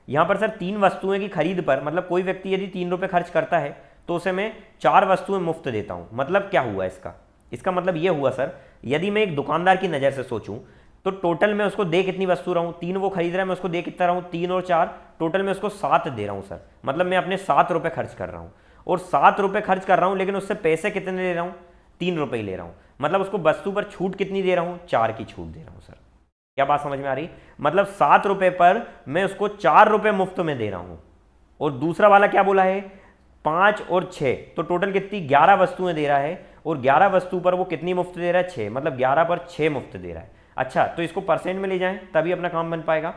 यहां पर सर 3 वस्तुएं की खरीद पर, मतलब कोई व्यक्ति यदि 3 रुपए खर्च करता है तो उसे मैं 4 वस्तुएं मुफ्त देता हूं। मतलब क्या हुआ इसका मतलब ये हुआ सर, यदि मैं एक दुकानदार की नज़र से सोचूं तो टोटल मैं उसको दे कितनी वस्तु रहा हूं, 3 वो खरीद रहा है, मैं उसको दे कितना रहा हूं, 3 और 4, टोटल मैं उसको 7 दे रहा हूं सर। मतलब मैं अपने 7 रुपए खर्च कर रहा हूं, और 7 रुपए खर्च कर रहा हूं, लेकिन उससे पैसे कितने ले रहा हूं, 3 रुपए ही ले रहा हूं। मतलब उसको वस्तु पर छूट कितनी दे रहा हूं, 4 की छूट दे रहा हूं सर। क्या बात समझ में आ रही, मतलब 7 रुपए पर मैं उसको 4 रुपए मुफ्त में दे रहा हूं। और दूसरा वाला क्या बोला है, 5 और 6, तो टोटल कितनी 11 वस्तुएं दे रहा है, और 11 वस्तु पर वो कितनी मुफ्त दे रहा है, 6, मतलब 11 पर 6 मुफ्त दे रहा है। अच्छा, तो इसको परसेंट में ले जाएं तभी अपना काम बन पाएगा।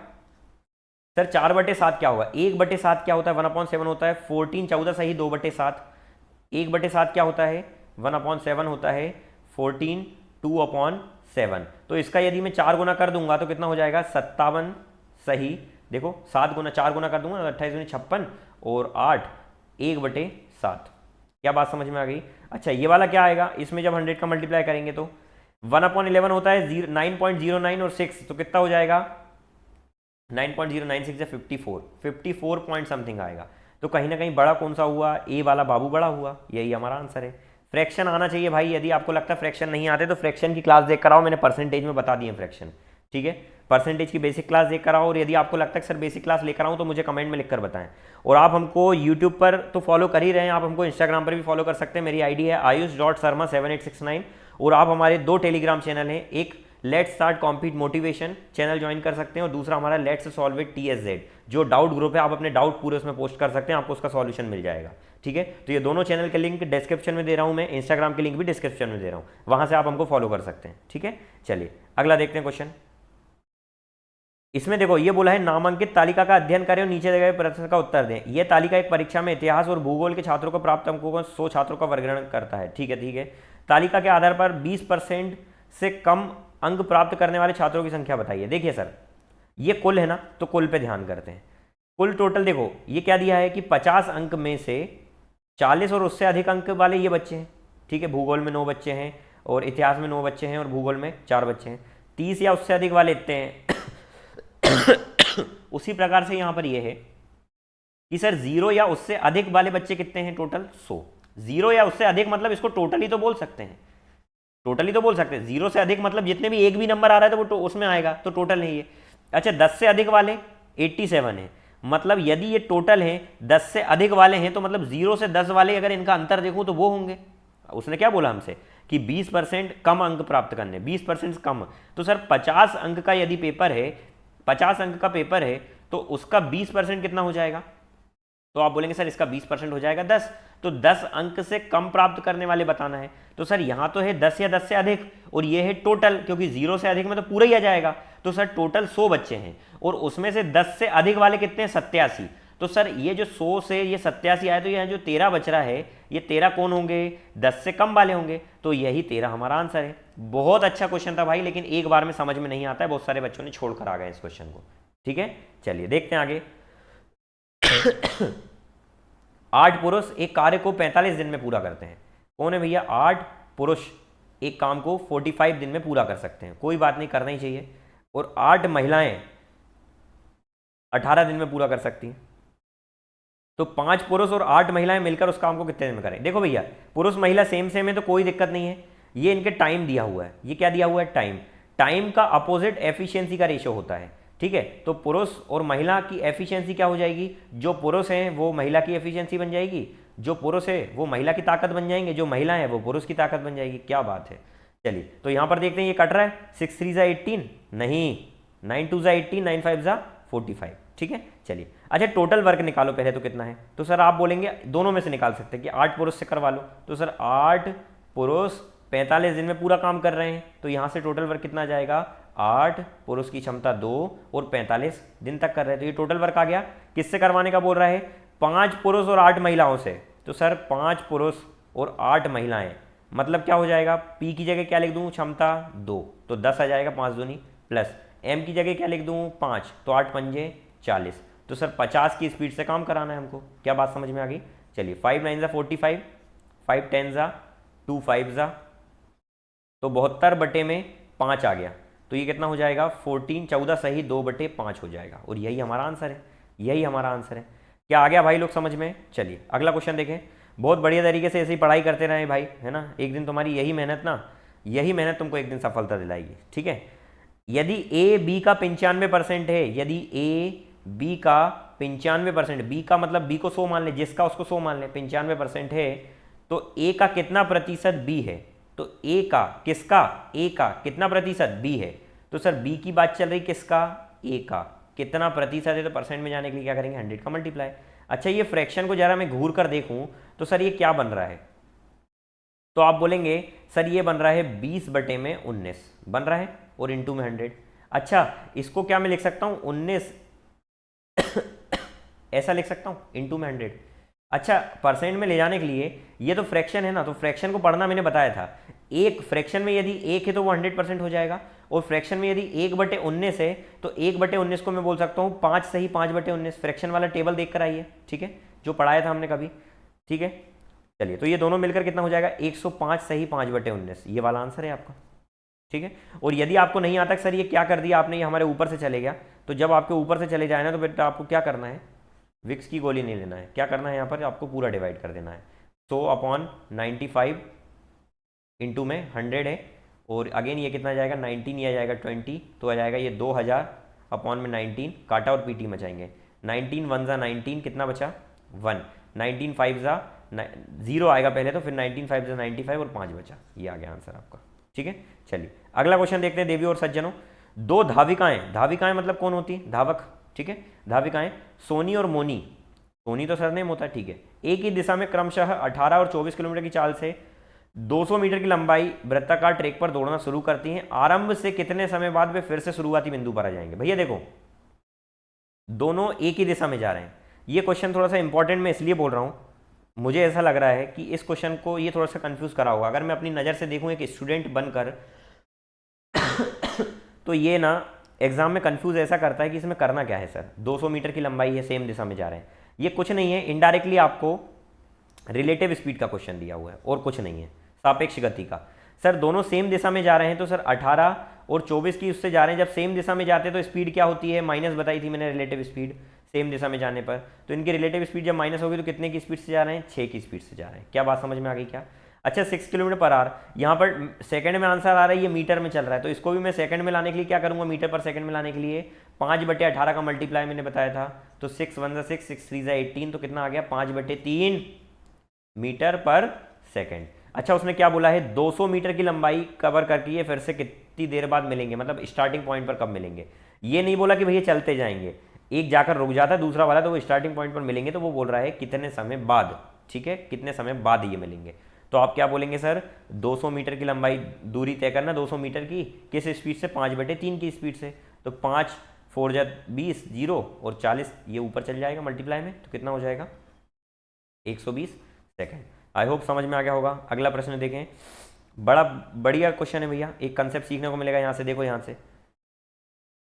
सर 4/7 क्या होगा, 1/7 क्या होता है, 1/7 होता है। 14 14 सही, 2/7, 1/7 क्या होता है, 1/7 होता है। 14 2/7, तो इसका यदि मैं 4 गुना कर दूंगा तो कितना हो जाएगा, 57 सही। देखो 7 गुना 4 गुना कर दूंगा, 28 दूनी 56, और 8 1/7। क्या बात समझ में आ गई। अच्छा ये वाला क्या आएगा, इसमें जब 100 का मल्टीप्लाई करेंगे तो 1/11 होता है 9.09 और 6, तो कितना हो जाएगा 9.096 या 54 पॉइंट समथिंग आएगा। तो कहीं ना कहीं बड़ा कौन सा हुआ, ए वाला बाबू बड़ा हुआ, यही हमारा आंसर है। फ्रैक्शन आना चाहिए भाई, यदि आपको लगता है फ्रैक्शन नहीं आते तो फ्रैक्शन की क्लास देख कर आओ, मैंने परसेंटेज में बता दिए फ्रैक्शन, ठीक है। परसेंटेज की बेसिक क्लास देख कर आओ, और यदि आपको लगता है सर बेसिक क्लास लेकर आऊँ तो मुझे कमेंट में लिखकर बताएं। और आप हमको यूट्यूब पर तो फॉलो कर ही रहे हैं, आप हमको इंस्टाग्राम पर भी फॉलो कर सकते हैं। मेरी आईडी है ayush.sarma7869, और आप हमारे 2 टेलीग्राम चैनल हैं, एक let's start compete motivation channel join कर सकते हैं, और दूसरा हमारा लेट्स सॉल्व इट TSZ, जो डाउट ग्रुप है, आप अपने डाउट पूरे उसमें पोस्ट कर सकते हैं, आपको उसका सॉल्यूशन मिल जाएगा, ठीक है। तो ये दोनों चैनल के लिंक डिस्क्रिप्शन में दे रहा हूं मैं, इंस्टाग्राम के लिंक भी डिस्क्रिप्शन में दे रहा हूं, वहां से आप हमको फॉलो कर सकते हैं, ठीक है। चलिए अगला देखते हैं क्वेश्चन। इसमें देखो ये बोला है नामांकित तालिका का अध्ययन करें और नीचे दिए गए प्रश्न का उत्तर दें। यह तालिका एक परीक्षा में इतिहास और भूगोल के छात्रों को प्राप्त अंकों को 100 छात्रों का वर्गीकरण करता है, ठीक है। तालिका के आधार पर 20% से कम अंक प्राप्त करने वाले छात्रों की संख्या बताइए। देखिए सर ये कुल है ना, तो कुल पे ध्यान करते हैं। कुल टोटल देखो ये क्या दिया है कि 50 अंक में से 40 और उससे अधिक अंक वाले ये बच्चे हैं, ठीक है। भूगोल में 9 बच्चे हैं, और इतिहास में 9 बच्चे हैं, और भूगोल में 4 बच्चे हैं। 30 या उससे अधिक वाले इतने हैं। उसी प्रकार से यहां पर यह है कि सर 0 या उससे अधिक वाले बच्चे कितने हैं, टोटल 100, जीरो या उससे अधिक मतलब इसको टोटली तो बोल सकते हैं, टोटली तो बोल सकते हैं। जीरो से अधिक मतलब जितने भी एक भी नंबर आ रहा है तो वो उसमें आएगा, तो टोटल नहीं है। अच्छा 10 से अधिक वाले 87 है, मतलब यदि ये टोटल है 10 से अधिक वाले हैं तो मतलब 0 से 10 वाले अगर इनका अंतर देखूं तो वो होंगे। उसने क्या बोला हमसे कि 20% कम अंक प्राप्त करने, 20% कम। तो सर 50 अंक का यदि पेपर है, 50 अंक का पेपर है तो उसका 20% कितना हो जाएगा? तो आप बोलेंगे सर इसका 20% हो जाएगा 10, तो 10 अंक से कम प्राप्त करने वाले बताना है। तो सर यहां तो है 10 या 10 से अधिक और ये है टोटल, क्योंकि 0 से अधिक में तो पूरा ही आ जाएगा। तो सर टोटल 100 बच्चे हैं और उसमें से 10 से अधिक वाले कितने हैं? 87। तो सर ये जो 100 से ये 87 आए तो यहाँ जो 13 बच रहा है, ये 13 कौन होंगे? 10 से कम वाले होंगे, तो यही 13 हमारा आंसर है। बहुत अच्छा क्वेश्चन था भाई, लेकिन एक बार में समझ में नहीं आता है, बहुत सारे बच्चों ने छोड़कर आ गए इस क्वेश्चन को। ठीक है, चलिए देखते हैं आगे। 8 पुरुष एक कार्य को 45 दिन में पूरा करते हैं। कौन है भैया? 8 पुरुष एक काम को 45 दिन में पूरा कर सकते हैं, कोई बात नहीं, करना ही चाहिए। और 8 महिलाएं 18 दिन में पूरा कर सकती हैं। तो 5 पुरुष और 8 महिलाएं मिलकर उस काम को कितने दिन में करें? देखो भैया पुरुष महिला सेम सेम है तो कोई दिक्कत नहीं है, ये इनके टाइम दिया हुआ है। ये क्या दिया हुआ है? टाइम। टाइम का अपोजिट एफिशिएंसी का रेशियो होता है, ठीक है। तो पुरुष और महिला की एफिशिएंसी क्या हो जाएगी? जो पुरुष हैं वो महिला की एफिशिएंसी बन जाएगी, जो पुरुष है वो महिला की ताकत बन जाएंगे, जो महिला है वो पुरुष की ताकत बन जाएगी। क्या बात है। चलिए तो यहां पर देखते हैं ये कट रहा है। 6 3 ज़ा 18 नहीं, 9 2 ज़ा 18, 9 5 ज़ा 45, ठीक है। चलिए अच्छा टोटल वर्क निकालो पहले, तो कितना है? तो सर आप बोलेंगे दोनों में से निकाल सकते हैं कि 8 पुरुष से करवा लो। तो सर 8 पुरुष 45 दिन में पूरा काम कर रहे हैं, तो यहां से टोटल वर्क कितना आ जाएगा? 8 पुरुष की क्षमता 2 और 45 दिन तक कर रहे हैं, तो ये टोटल वर्क आ गया। किससे करवाने का बोल रहा है? 5 पुरुष और 8 महिलाओं से। तो सर 5 पुरुष और 8 महिलाएं, मतलब क्या हो जाएगा? पी की जगह क्या लिख दूं? क्षमता 2, तो 10 आ जाएगा 5 दूनी, प्लस एम की जगह क्या लिख दूं? 5, तो 8 पंजे 40। तो सर 50 की स्पीड से काम कराना है हमको। क्या बात समझ में आ गई? चलिए 5 9 ज़ा 45, 5 10 ज़ा 2 5 ज़ा, तो 72 बटे में 5 आ गया, तो ये कितना हो जाएगा? 14 14 सही 2/5 हो जाएगा, और यही हमारा आंसर है। यही हमारा आंसर है। क्या आ गया भाई लोग समझ में? चलिए अगला क्वेश्चन देखें। बहुत बढ़िया तरीके से ऐसे ही पढ़ाई करते रहे भाई, है ना। एक दिन तुम्हारी यही मेहनत तुमको एक दिन सफलता दिलाएगी, ठीक है। यदि ए बी का 95% है, यदि ए बी का 95%, बी का मतलब बी को 100 मान ले, जिसका उसको 100 मान ले, 95% है, तो ए का कितना प्रतिशत बी है? तो ए का किसका? ए का कितना प्रतिशत? बी है। तो सर बी की बात चल रही, किसका? ए का कितना प्रतिशत है? तो परसेंट में जाने के लिए क्या करेंगे? 100 का मल्टीप्लाई। अच्छा ये फ्रैक्शन को जरा मैं घूर कर देखूं तो सर ये क्या बन रहा है? तो आप बोलेंगे सर ये बन रहा है 20/19 बन रहा है, और इंटू में 100। अच्छा इसको क्या मैं लिख सकता हूं? 19 ऐसा लिख सकता हूं, इंटू में 100। अच्छा परसेंट में ले जाने के लिए, ये तो फ्रैक्शन है ना, तो फ्रैक्शन को पढ़ना मैंने बताया था। एक फ्रैक्शन में यदि 1 है तो वो 100% हो जाएगा, और फ्रैक्शन में यदि 1/19 है तो 1/19 को मैं बोल सकता हूँ 5 सही 5/19। फ्रैक्शन वाला टेबल देख कर आइए, ठीक है, जो पढ़ाया था हमने कभी, ठीक है। चलिए तो ये दोनों मिलकर कितना हो जाएगा? 105 सही 5/19, ये वाला आंसर है आपका, ठीक है। और यदि आपको नहीं आता सर ये क्या कर दिया आपने, ये हमारे ऊपर से चले गया, तो जब आपके ऊपर से चले जाए ना तो बेटा आपको क्या करना है? विक्स की गोली नहीं लेना है। क्या करना है? यहाँ पर आपको पूरा डिवाइड कर देना है। 100/95 इंटू में 100 है, और अगेन ये कितना जाएगा? 19, ये आ जाएगा 20, तो आ जाएगा ये 2000/19, काटा और पीटी मचाएंगे। 19 1 ज़ा 19, कितना बचा? 1। 19 5 ज़ा 0 आएगा पहले, तो फिर 19 5 ज़ा 95 और 5 बचा, ये आ गया आंसर आपका, ठीक है। चलिए अगला क्वेश्चन देखते हैं। देवी और सज्जनों, 2 धाविकाएं, धाविकाएं मतलब कौन होती है? धावक, ठीक है। धाविकाएं सोनी और मोनी, सोनी तो सरनेम होता है, ठीक है, एक ही दिशा में क्रमशः 18 और 24 किलोमीटर की चाल से 200 मीटर की लंबाई वृत्ताकार ट्रैक पर दौड़ना शुरू करती हैं। आरंभ से कितने समय बाद वे फिर से शुरुआती बिंदु पर आ जाएंगे? भैया देखो दोनों एक ही दिशा में जा रहे हैं। ये क्वेश्चन थोड़ा सा इंपॉर्टेंट मैं इसलिए बोल रहा हूं, मुझे ऐसा लग रहा है कि इस क्वेश्चन को ये थोड़ा सा कंफ्यूज करा होगा। अगर मैं अपनी नज़र से देखूं एक स्टूडेंट बनकर तो ये ना एग्जाम में कंफ्यूज ऐसा करता है कि इसमें करना क्या है सर, 200 मीटर की लंबाई है, सेम दिशा में जा रहे हैं। ये कुछ नहीं है, इनडायरेक्टली आपको रिलेटिव स्पीड का क्वेश्चन दिया हुआ है, और कुछ नहीं है, सापेक्ष गति का। सर दोनों सेम दिशा में जा रहे हैं, तो सर 18 और 24 की उससे जा रहे हैं, जब सेम दिशा में जाते हैं तो स्पीड क्या होती है? माइनस बताई थी मैंने रिलेटिव स्पीड। सेम दिशा में जाने पर। तो इनकी रिलेटिव स्पीड जब माइनस होगी तो कितने की स्पीड से जा रहे हैं, 6 की स्पीड से जा रहे हैं। क्या बात समझ में आ गई क्या? अच्छा 6 किलोमीटर पर आवर, यहाँ पर सेकंड में आंसर आ रहा है, ये मीटर में चल रहा है, तो इसको भी मैं सेकंड में लाने के लिए क्या करूँगा, मीटर पर सेकंड में लाने के लिए 5/18 का मल्टीप्लाई मैंने बताया था, तो 6 1 6 6 3 18, तो कितना आ गया 5/3 मीटर पर सेकंड। अच्छा उसने क्या बोला है, 200 मीटर की लंबाई कवर करके ये फिर से कितनी देर बाद मिलेंगे, मतलब स्टार्टिंग पॉइंट पर कब मिलेंगे। ये नहीं बोला कि भैया चलते जाएंगे, एक जाकर रुक जाता है दूसरा वाला, तो वो स्टार्टिंग पॉइंट पर मिलेंगे, तो वो बोल रहा है कितने समय बाद, ठीक है, कितने समय बाद ये मिलेंगे। तो आप क्या बोलेंगे सर, 200 मीटर की लंबाई दूरी तय करना, 200 मीटर की किस स्पीड से, 5/3 की स्पीड से। तो 5 4 जा 20, 0 और 40 ये ऊपर चल जाएगा मल्टीप्लाई में, तो कितना हो जाएगा 120 सेकेंड। आई होप समझ में आ गया होगा। अगला प्रश्न देखें, बड़ा बढ़िया क्वेश्चन है भैया, एक कंसेप्ट सीखने को मिलेगा यहाँ से, देखो यहाँ से,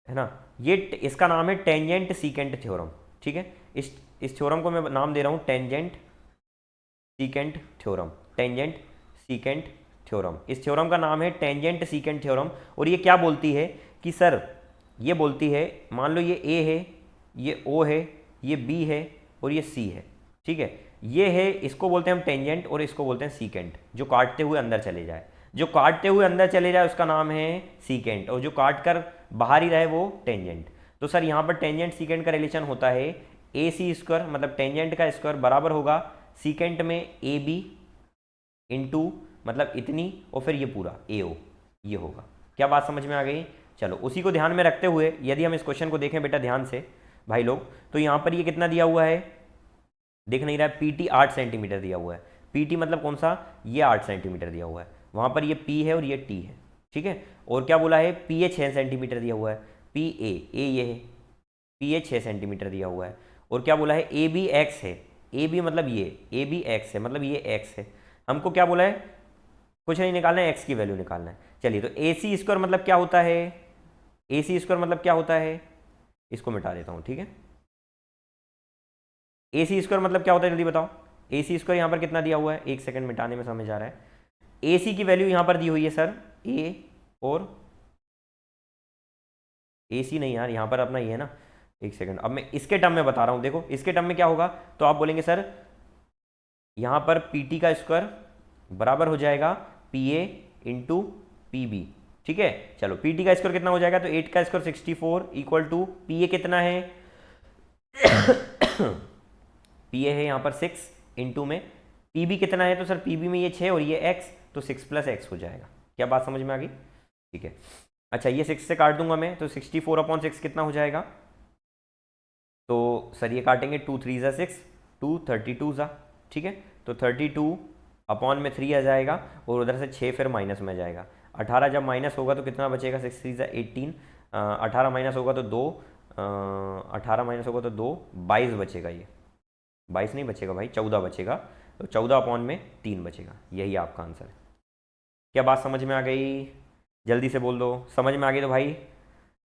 है ना। ये इसका नाम है टेंजेंट सीकेंट थ्योरम, ठीक है। इस थ्योरम को मैं नाम दे रहा हूँ tangent secant theorem, tangent secant theorem. इस थ्योरम का नाम है टेंजेंट सीकेंट थ्योरम। और ये क्या बोलती है कि सर, ये बोलती है, मान लो ये ए है, ये ओ है, ये बी है और ये सी है, ठीक है। ये है, इसको बोलते हैं हम टेंजेंट और इसको बोलते हैं सीकेंट, जो काटते हुए अंदर चले जाए। जो काटते हुए अंदर चले जाए उसका नाम है सीकेंट, और जो काट कर बाहर ही रहे वो टेंजेंट। तो सर यहाँ पर टेंजेंट सीकेंट का रिलेशन होता है ए सी स्क्वायर, मतलब टेंजेंट का स्क्वायर बराबर होगा सीकेंट में ए बी इंटू, मतलब इतनी, और फिर ये पूरा ए ओ, ये होगा। क्या बात समझ में आ गई? चलो उसी को ध्यान में रखते हुए यदि हम इस क्वेश्चन को देखें बेटा ध्यान से भाई लोग, तो यहाँ पर ये कितना दिया हुआ है, दिख नहीं रहा है, पीटी 8 सेंटीमीटर दिया हुआ है। पीटी मतलब कौन सा, ये 8 सेंटीमीटर दिया हुआ है, वहाँ पर ये पी है और ये टी है, ठीक है। और क्या बोला है, पी ए 6 सेंटीमीटर दिया हुआ है, पी ए ये है, पी ए 6 सेंटीमीटर दिया हुआ है। और क्या बोला है, ए बी एक्स है, ए बी मतलब ये, ए बी एक्स है, मतलब ये एक्स है। हमको क्या बोला है, कुछ नहीं निकालना है, एक्स की वैल्यू निकालना है। चलिए, तो ए सी स्क्वायर मतलब क्या होता है, ए सी स्क्वायर मतलब क्या होता है, इसको मिटा देता हूँ, ठीक है। ए सी स्क्वायर मतलब क्या होता है, जल्दी बताओ। ए सी स्क्वायर यहाँ पर कितना दिया हुआ है, एक सेकंड मिटाने में समझ आ रहा है। ए सी की वैल्यू यहाँ पर दी हुई है सर, ए और ए सी नहीं यार, यहाँ पर अपना ये है ना, एक सेकंड, अब मैं इसके टर्म में बता रहा हूँ। देखो इसके टर्म में क्या होगा, तो आप बोलेंगे सर यहाँ पर पी टी का स्क्वायर बराबर हो जाएगा P A into P B, ठीक है। चलो पी टी का स्क्वायर कितना हो जाएगा, तो 8 का square 64 equal to P A कितना है पी ए है यहाँ पर 6 इंटू में पी बी कितना है, तो सर पी बी में ये 6 और ये x, तो 6 + x हो जाएगा। क्या बात समझ में आ गई? ठीक है। अच्छा ये 6 से काट दूंगा मैं, तो 64/6 कितना हो जाएगा, तो सर ये काटेंगे 2 3 ज़ा 6, 2 32 ज़ा, ठीक है। तो 32/3 आ जाएगा, और उधर से 6 फिर माइनस में आ जाएगा। 18 जब माइनस होगा तो कितना बचेगा, 6 3 ज़ा 18, 18 माइनस होगा तो 2, 18 माइनस होगा तो 2, 22 बचेगा। ये 22 नहीं बचेगा भाई, 14 बचेगा, तो 14/3 बचेगा। यही आपका आंसर है। क्या बात समझ में आ गई? जल्दी से बोल दो, समझ में आ गई तो भाई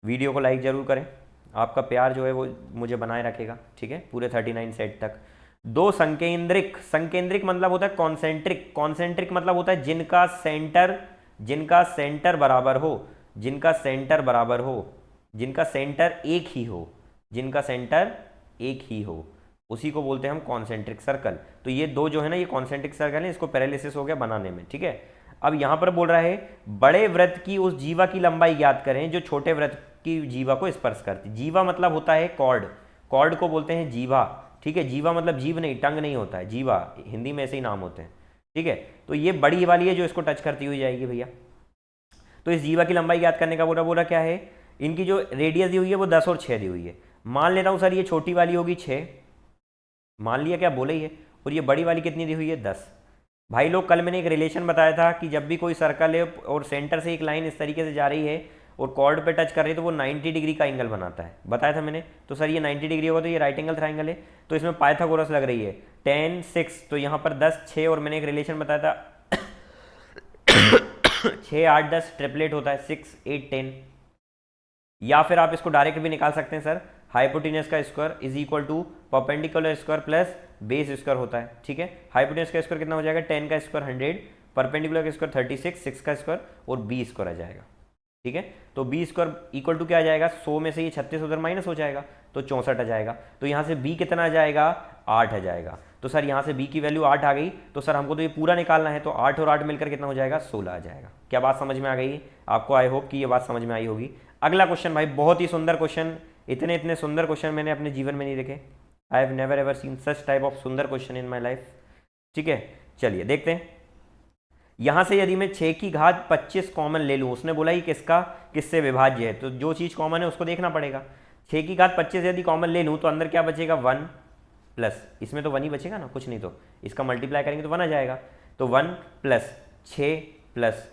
वीडियो को लाइक ज़रूर करें, आपका प्यार जो है वो मुझे बनाए रखेगा, ठीक है, पूरे 39 सेट तक। दो संकेंद्रिक, संकेंद्रिक मतलब होता है कॉन्सेंट्रिक, कॉन्सेंट्रिक मतलब होता है जिनका सेंटर बराबर हो, जिनका सेंटर बराबर हो, जिनका सेंटर एक ही हो, जिनका सेंटर एक ही हो, उसी को बोलते हैं हम कॉन्सेंट्रिक सर्कल। तो ये दो जो है ना, ये कॉन्सेंट्रिक सर्कल है, इसको पैरेलिसिस हो गया बनाने में, ठीक है। अब यहां पर बोल रहा है बड़े वृत्त की उस जीवा की लंबाई ज्ञात करें जो छोटे वृत्त की जीवा को स्पर्श करती। जीवा मतलब होता है कॉर्ड, कॉर्ड को बोलते हैं जीवा, ठीक है। जीवा मतलब जीव नहीं, टंग नहीं होता है, जीवा हिंदी में ऐसे ही नाम होते हैं, ठीक है। तो ये बड़ी वाली है जो इसको टच करती हुई जाएगी भैया। तो इस जीवा की लंबाई ज्ञात करने का बोला क्या है, इनकी जो रेडियस दी हुई है वो 10 और 6 दी हुई है। मान लेता हूं सर ये छोटी वाली होगी 6, मान लिया, क्या बोले ही है, और ये बड़ी वाली कितनी दी हुई है 10। भाई लोग कल मैंने एक रिलेशन बताया था कि जब भी कोई सर्कल है और सेंटर से एक लाइन इस तरीके से जा रही है और कॉर्ड पे टच कर रही है तो वो 90 डिग्री का एंगल बनाता है, बताया था मैंने। तो सर ये 90 डिग्री होगा तो ये राइट एंगल ट्राइंगल है, तो इसमें पाइथागोरस लग रही है 10 6, तो यहाँ पर 10 6, और मैंने एक रिलेशन बताया था 6 8 10 ट्रिपलेट होता है 6 8 10। या फिर आप इसको डायरेक्ट भी निकाल सकते हैं सर, हाइपोटेनस का square is equal to perpendicular square plus base square होता है, ठीक है। हाइपोटेनस का स्क्वायर कितना हो जाएगा, 10 का स्क्वायर 100, परपेंडिकुलर का स्क्वायर 36, 6 का स्क्वायर और बी स्क्वायर आ जाएगा, ठीक है। तो बी स्क्वायर इक्वल टू क्या आ जाएगा, 100 में से ये 36 उधर माइनस हो जाएगा, तो 64 आ जाएगा। तो यहाँ से b कितना आ जाएगा, 8 आ जाएगा। तो सर यहाँ से b की वैल्यू 8 आ गई, तो सर हमको तो ये पूरा निकालना है, तो 8 और 8 मिलकर कितना हो जाएगा, 16 आ जाएगा। क्या बात समझ में आ गई आपको? आई होप कि ये बात समझ में आई होगी। अगला क्वेश्चन भाई, बहुत ही सुंदर क्वेश्चन, इतने इतने सुंदर क्वेश्चन मैंने अपने जीवन में नहीं देखे। I have never ever seen such type of सुंदर क्वेश्चन इन माई लाइफ। ठीक है, चलिए देखते हैं। यहां से यदि मैं 6 की घात 25 कॉमन ले लूं, उसने बोला ही किसका किससे विभाज्य है, तो जो चीज़ कॉमन है उसको देखना पड़ेगा। 6 की घात 25 यदि कॉमन ले लूं तो अंदर क्या बचेगा, 1 प्लस, इसमें तो 1 ही बचेगा ना, कुछ नहीं, तो इसका मल्टीप्लाई करेंगे तो 1 आ जाएगा। तो 1 प्लस 6 प्लस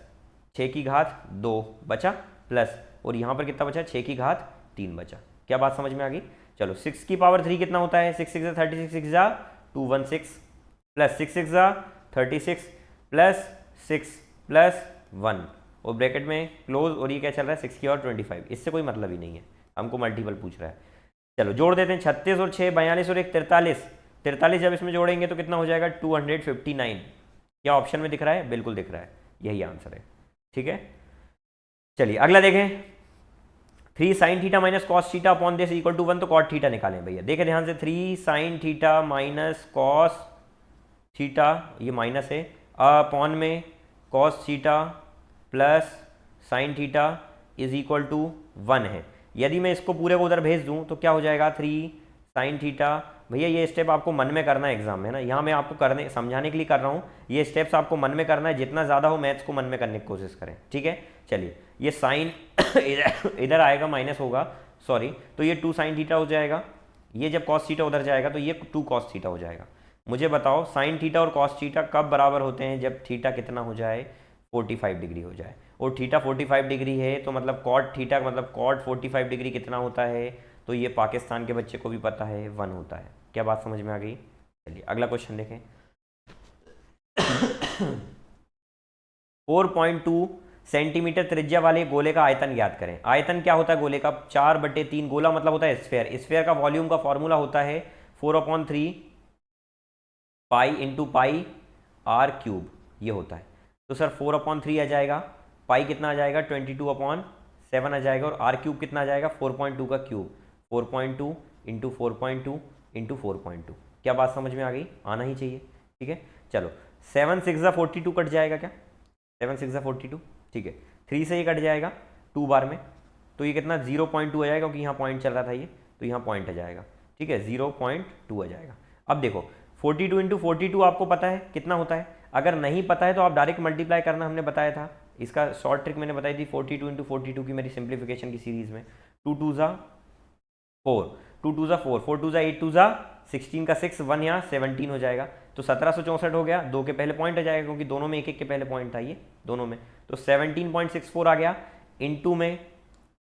6 की घात 2 बचा, प्लस और यहाँ पर कितना बचा, 6 की घात 3 बचा। क्या बात समझ में आ गई? चलो 6 की पावर 3 कितना होता है, 6 6 36, 6 जा 216 प्लस 6 6 जा 36 प्लस 6 प्लस 1 और ब्रैकेट में क्लोज, और ये क्या चल रहा है, 6 की और 25। इससे कोई मतलब ही नहीं है, हमको मल्टीपल पूछ रहा है। चलो जोड़ देते हैं, 36 और 6 42 और 1 43, 43 जब इसमें जोड़ेंगे तो कितना हो जाएगा, 259। क्या ऑप्शन में दिख रहा है? बिल्कुल दिख रहा है, यही आंसर है। ठीक है, चलिए अगला देखें। 3 sine theta minus cos theta upon this equal to 1, तो कॉट थीटा निकालें भैया। देखें ध्यान से, 3 sine theta minus cos theta, ये माइनस है, अपॉन में cos theta plus sine theta is equal to 1 है। यदि मैं इसको पूरे को उधर भेज दूं तो क्या हो जाएगा, 3 साइन थीटा। भैया ये स्टेप आपको मन में करना है एग्जाम में ना, यहाँ मैं आपको करने समझाने के लिए कर रहा हूँ, ये स्टेप्स आपको मन में करना है, जितना ज़्यादा हो मैथ्स को मन में करने की कोशिश करें। ठीक है, चलिए ये साइन इधर आएगा, माइनस होगा, सॉरी, तो ये 2 साइन थीटा हो जाएगा। ये जब कॉस थीटा उधर जाएगा तो ये 2 कॉस थीटा हो जाएगा। मुझे बताओ साइन थीटा और कॉस थीटा कब बराबर होते हैं, जब थीटा कितना हो जाए, 45 डिग्री हो जाए। और थीटा 45 डिग्री है तो मतलब कॉट थीटा मतलब कॉट 45 डिग्री कितना होता है, तो ये पाकिस्तान के बच्चे को भी पता है, 1 होता है। क्या बात समझ में आ गई? चलिए अगला क्वेश्चन देखें। 4.2 सेंटीमीटर त्रिज्या वाले गोले का आयतन ज्ञात करें। आयतन क्या होता है गोले का, 4/3, गोला मतलब होता है स्फेयर। स्फेयर का वॉल्यूम का फॉर्मूला होता है 4/3 pi into pi R cube, ये होता है। तो सर 4/3 आ जाएगा, पाई कितना आ जाएगा, 22/7 आ जाएगा, और आर क्यूब कितना आ जाएगा, 4.2 का क्यूब, 4.2 इंटू 4.2 इंटू 4.2। क्या बात समझ में आ गई? आना ही चाहिए। ठीक है, चलो 7 6 42 कट जाएगा क्या, 7 6 42, ठीक है, 3 से ये कट जाएगा 2 बार में, तो ये कितना 0.2 आ जाएगा, क्योंकि यहाँ पॉइंट चल रहा था ये, तो यहाँ पॉइंट आ जाएगा। ठीक है, 0.2 आ जाएगा। अब देखो 42 इंटू 42 आपको पता है कितना होता है, अगर नहीं पता है तो आप डायरेक्ट मल्टीप्लाई करना, हमने बताया था, इसका शॉर्ट ट्रिक मैंने बताई थी 42 इंटू 42 की मेरी सिंप्लीफिकेशन की सीरीज में। 2 2 ज़ा 4, 2 2 ज़ा 4, 4 2 ज़ा 8 2 ज़ा 16 का 6, 1 यहाँ 17 हो जाएगा, तो 1764 हो गया, 2 के पहले पॉइंट आ जाएगा क्योंकि दोनों में एक एक के पहले पॉइंट था ये दोनों में, तो 17.64 आ गया। इंटू में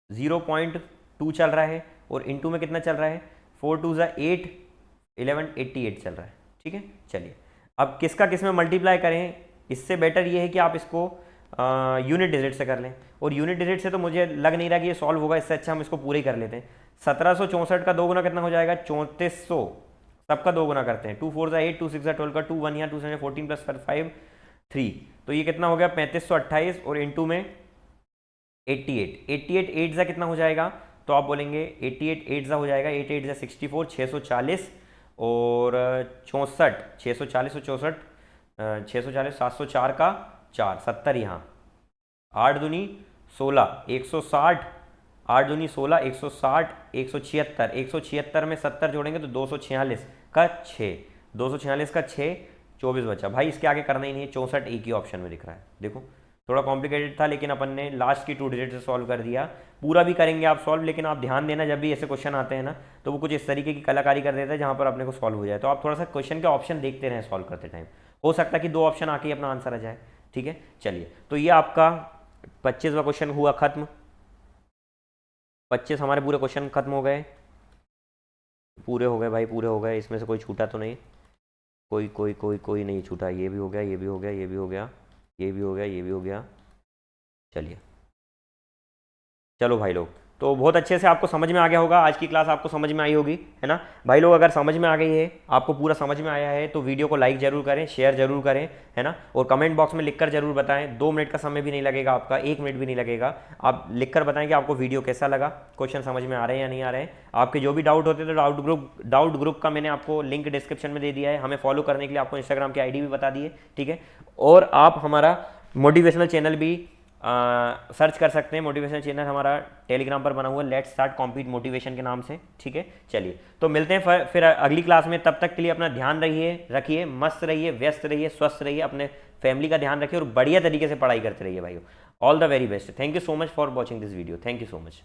0.2 चल रहा है, और इंटू में कितना चल रहा है, 4 2 ज़ा 8, 1188 चल रहा है। ठीक है, चलिए अब किसका किस में मल्टीप्लाई करें, इससे बेटर ये है कि आप इसको यूनिट डिजिट से कर लें, और यूनिट डिजिट से तो मुझे लग नहीं रहा कि ये सॉल्व होगा, इससे अच्छा हम इसको पूरे ही कर लेते हैं। 1764 का 2 गुना कितना हो जाएगा, 3400, सबका 2 गुना करते हैं, 2 4 ज़ा 8, 2 6 ज़ा 12 का 2, 1 यहाँ 2 7 14 प्लस 5 3, तो ये कितना हो गया 3528, और इंटू में 88, 88 8 ज़ा कितना हो जाएगा, तो आप बोलेंगे 88 8 ज़ा हो जाएगा, 8 8 ज़ा 64, 640 और 64, 640 और 64, 640 704 का 4, 70 यहाँ, 8 दूनी 16, 160, 8 दूनी 16, 160, 176, 176 में 70 जोड़ेंगे तो 246 का 6, 246 का 6, 24 बचा। भाई इसके आगे करना ही नहीं है, 64 एक ही ऑप्शन में दिख रहा है। देखो थोड़ा कॉम्प्लिकेटेड था, लेकिन अपन ने लास्ट की 2 डिजिट से सॉल्व कर दिया। पूरा भी करेंगे आप सॉल्व, लेकिन आप ध्यान देना जब भी ऐसे क्वेश्चन आते हैं ना, तो वो कुछ इस तरीके की कलाकारी कर देता है जहाँ पर अपने को सॉल्व हो जाए, तो आप थोड़ा सा क्वेश्चन के ऑप्शन देखते रहें सॉल्व करते टाइम, हो सकता है कि 2 ऑप्शन आके ही अपना आंसर आ जाए। ठीक है, चलिए तो ये आपका 25वां क्वेश्चन हुआ खत्म। 25 हमारे पूरे क्वेश्चन खत्म हो गए, पूरे हो गए भाई, पूरे हो गए, इसमें से कोई छूटा तो नहीं, कोई कोई कोई कोई नहीं छूटा। ये भी हो गया, ये भी हो गया, ये भी हो गया, ये भी हो गया, ये भी हो गया। चलिए चलो भाई लोग, तो बहुत अच्छे से आपको समझ में आ गया होगा, आज की क्लास आपको समझ में आई होगी, है ना भाई लोग। अगर समझ में आ गई है, आपको पूरा समझ में आया है, तो वीडियो को लाइक जरूर करें, शेयर जरूर करें, है ना। और कमेंट बॉक्स में लिखकर जरूर बताएं, 2 मिनट का समय भी नहीं लगेगा आपका, 1 मिनट भी नहीं लगेगा। आप लिखकर बताएं कि आपको वीडियो कैसा लगा, क्वेश्चन समझ में आ रहे हैं या नहीं आ रहे हैं। आपके जो भी डाउट होते तो डाउट ग्रुप का मैंने आपको लिंक डिस्क्रिप्शन में दे दिया है। हमें फॉलो करने के लिए आपको इंस्टाग्राम की आईडी भी बता दी है, ठीक है। और आप हमारा मोटिवेशनल चैनल भी सर्च कर सकते हैं। मोटिवेशनल चैनल हमारा टेलीग्राम पर बना हुआ है, लेट्स स्टार्ट कॉम्पीट मोटिवेशन के नाम से, ठीक है। चलिए तो मिलते हैं फिर अगली क्लास में। तब तक के लिए अपना ध्यान रखिए, मस्त रहिए, व्यस्त रहिए, स्वस्थ रहिए, अपने फैमिली का ध्यान रखिए और बढ़िया तरीके से पढ़ाई करते रहिए भाइयों। All the very best. Thank you so much for watching this video. Thank you so much.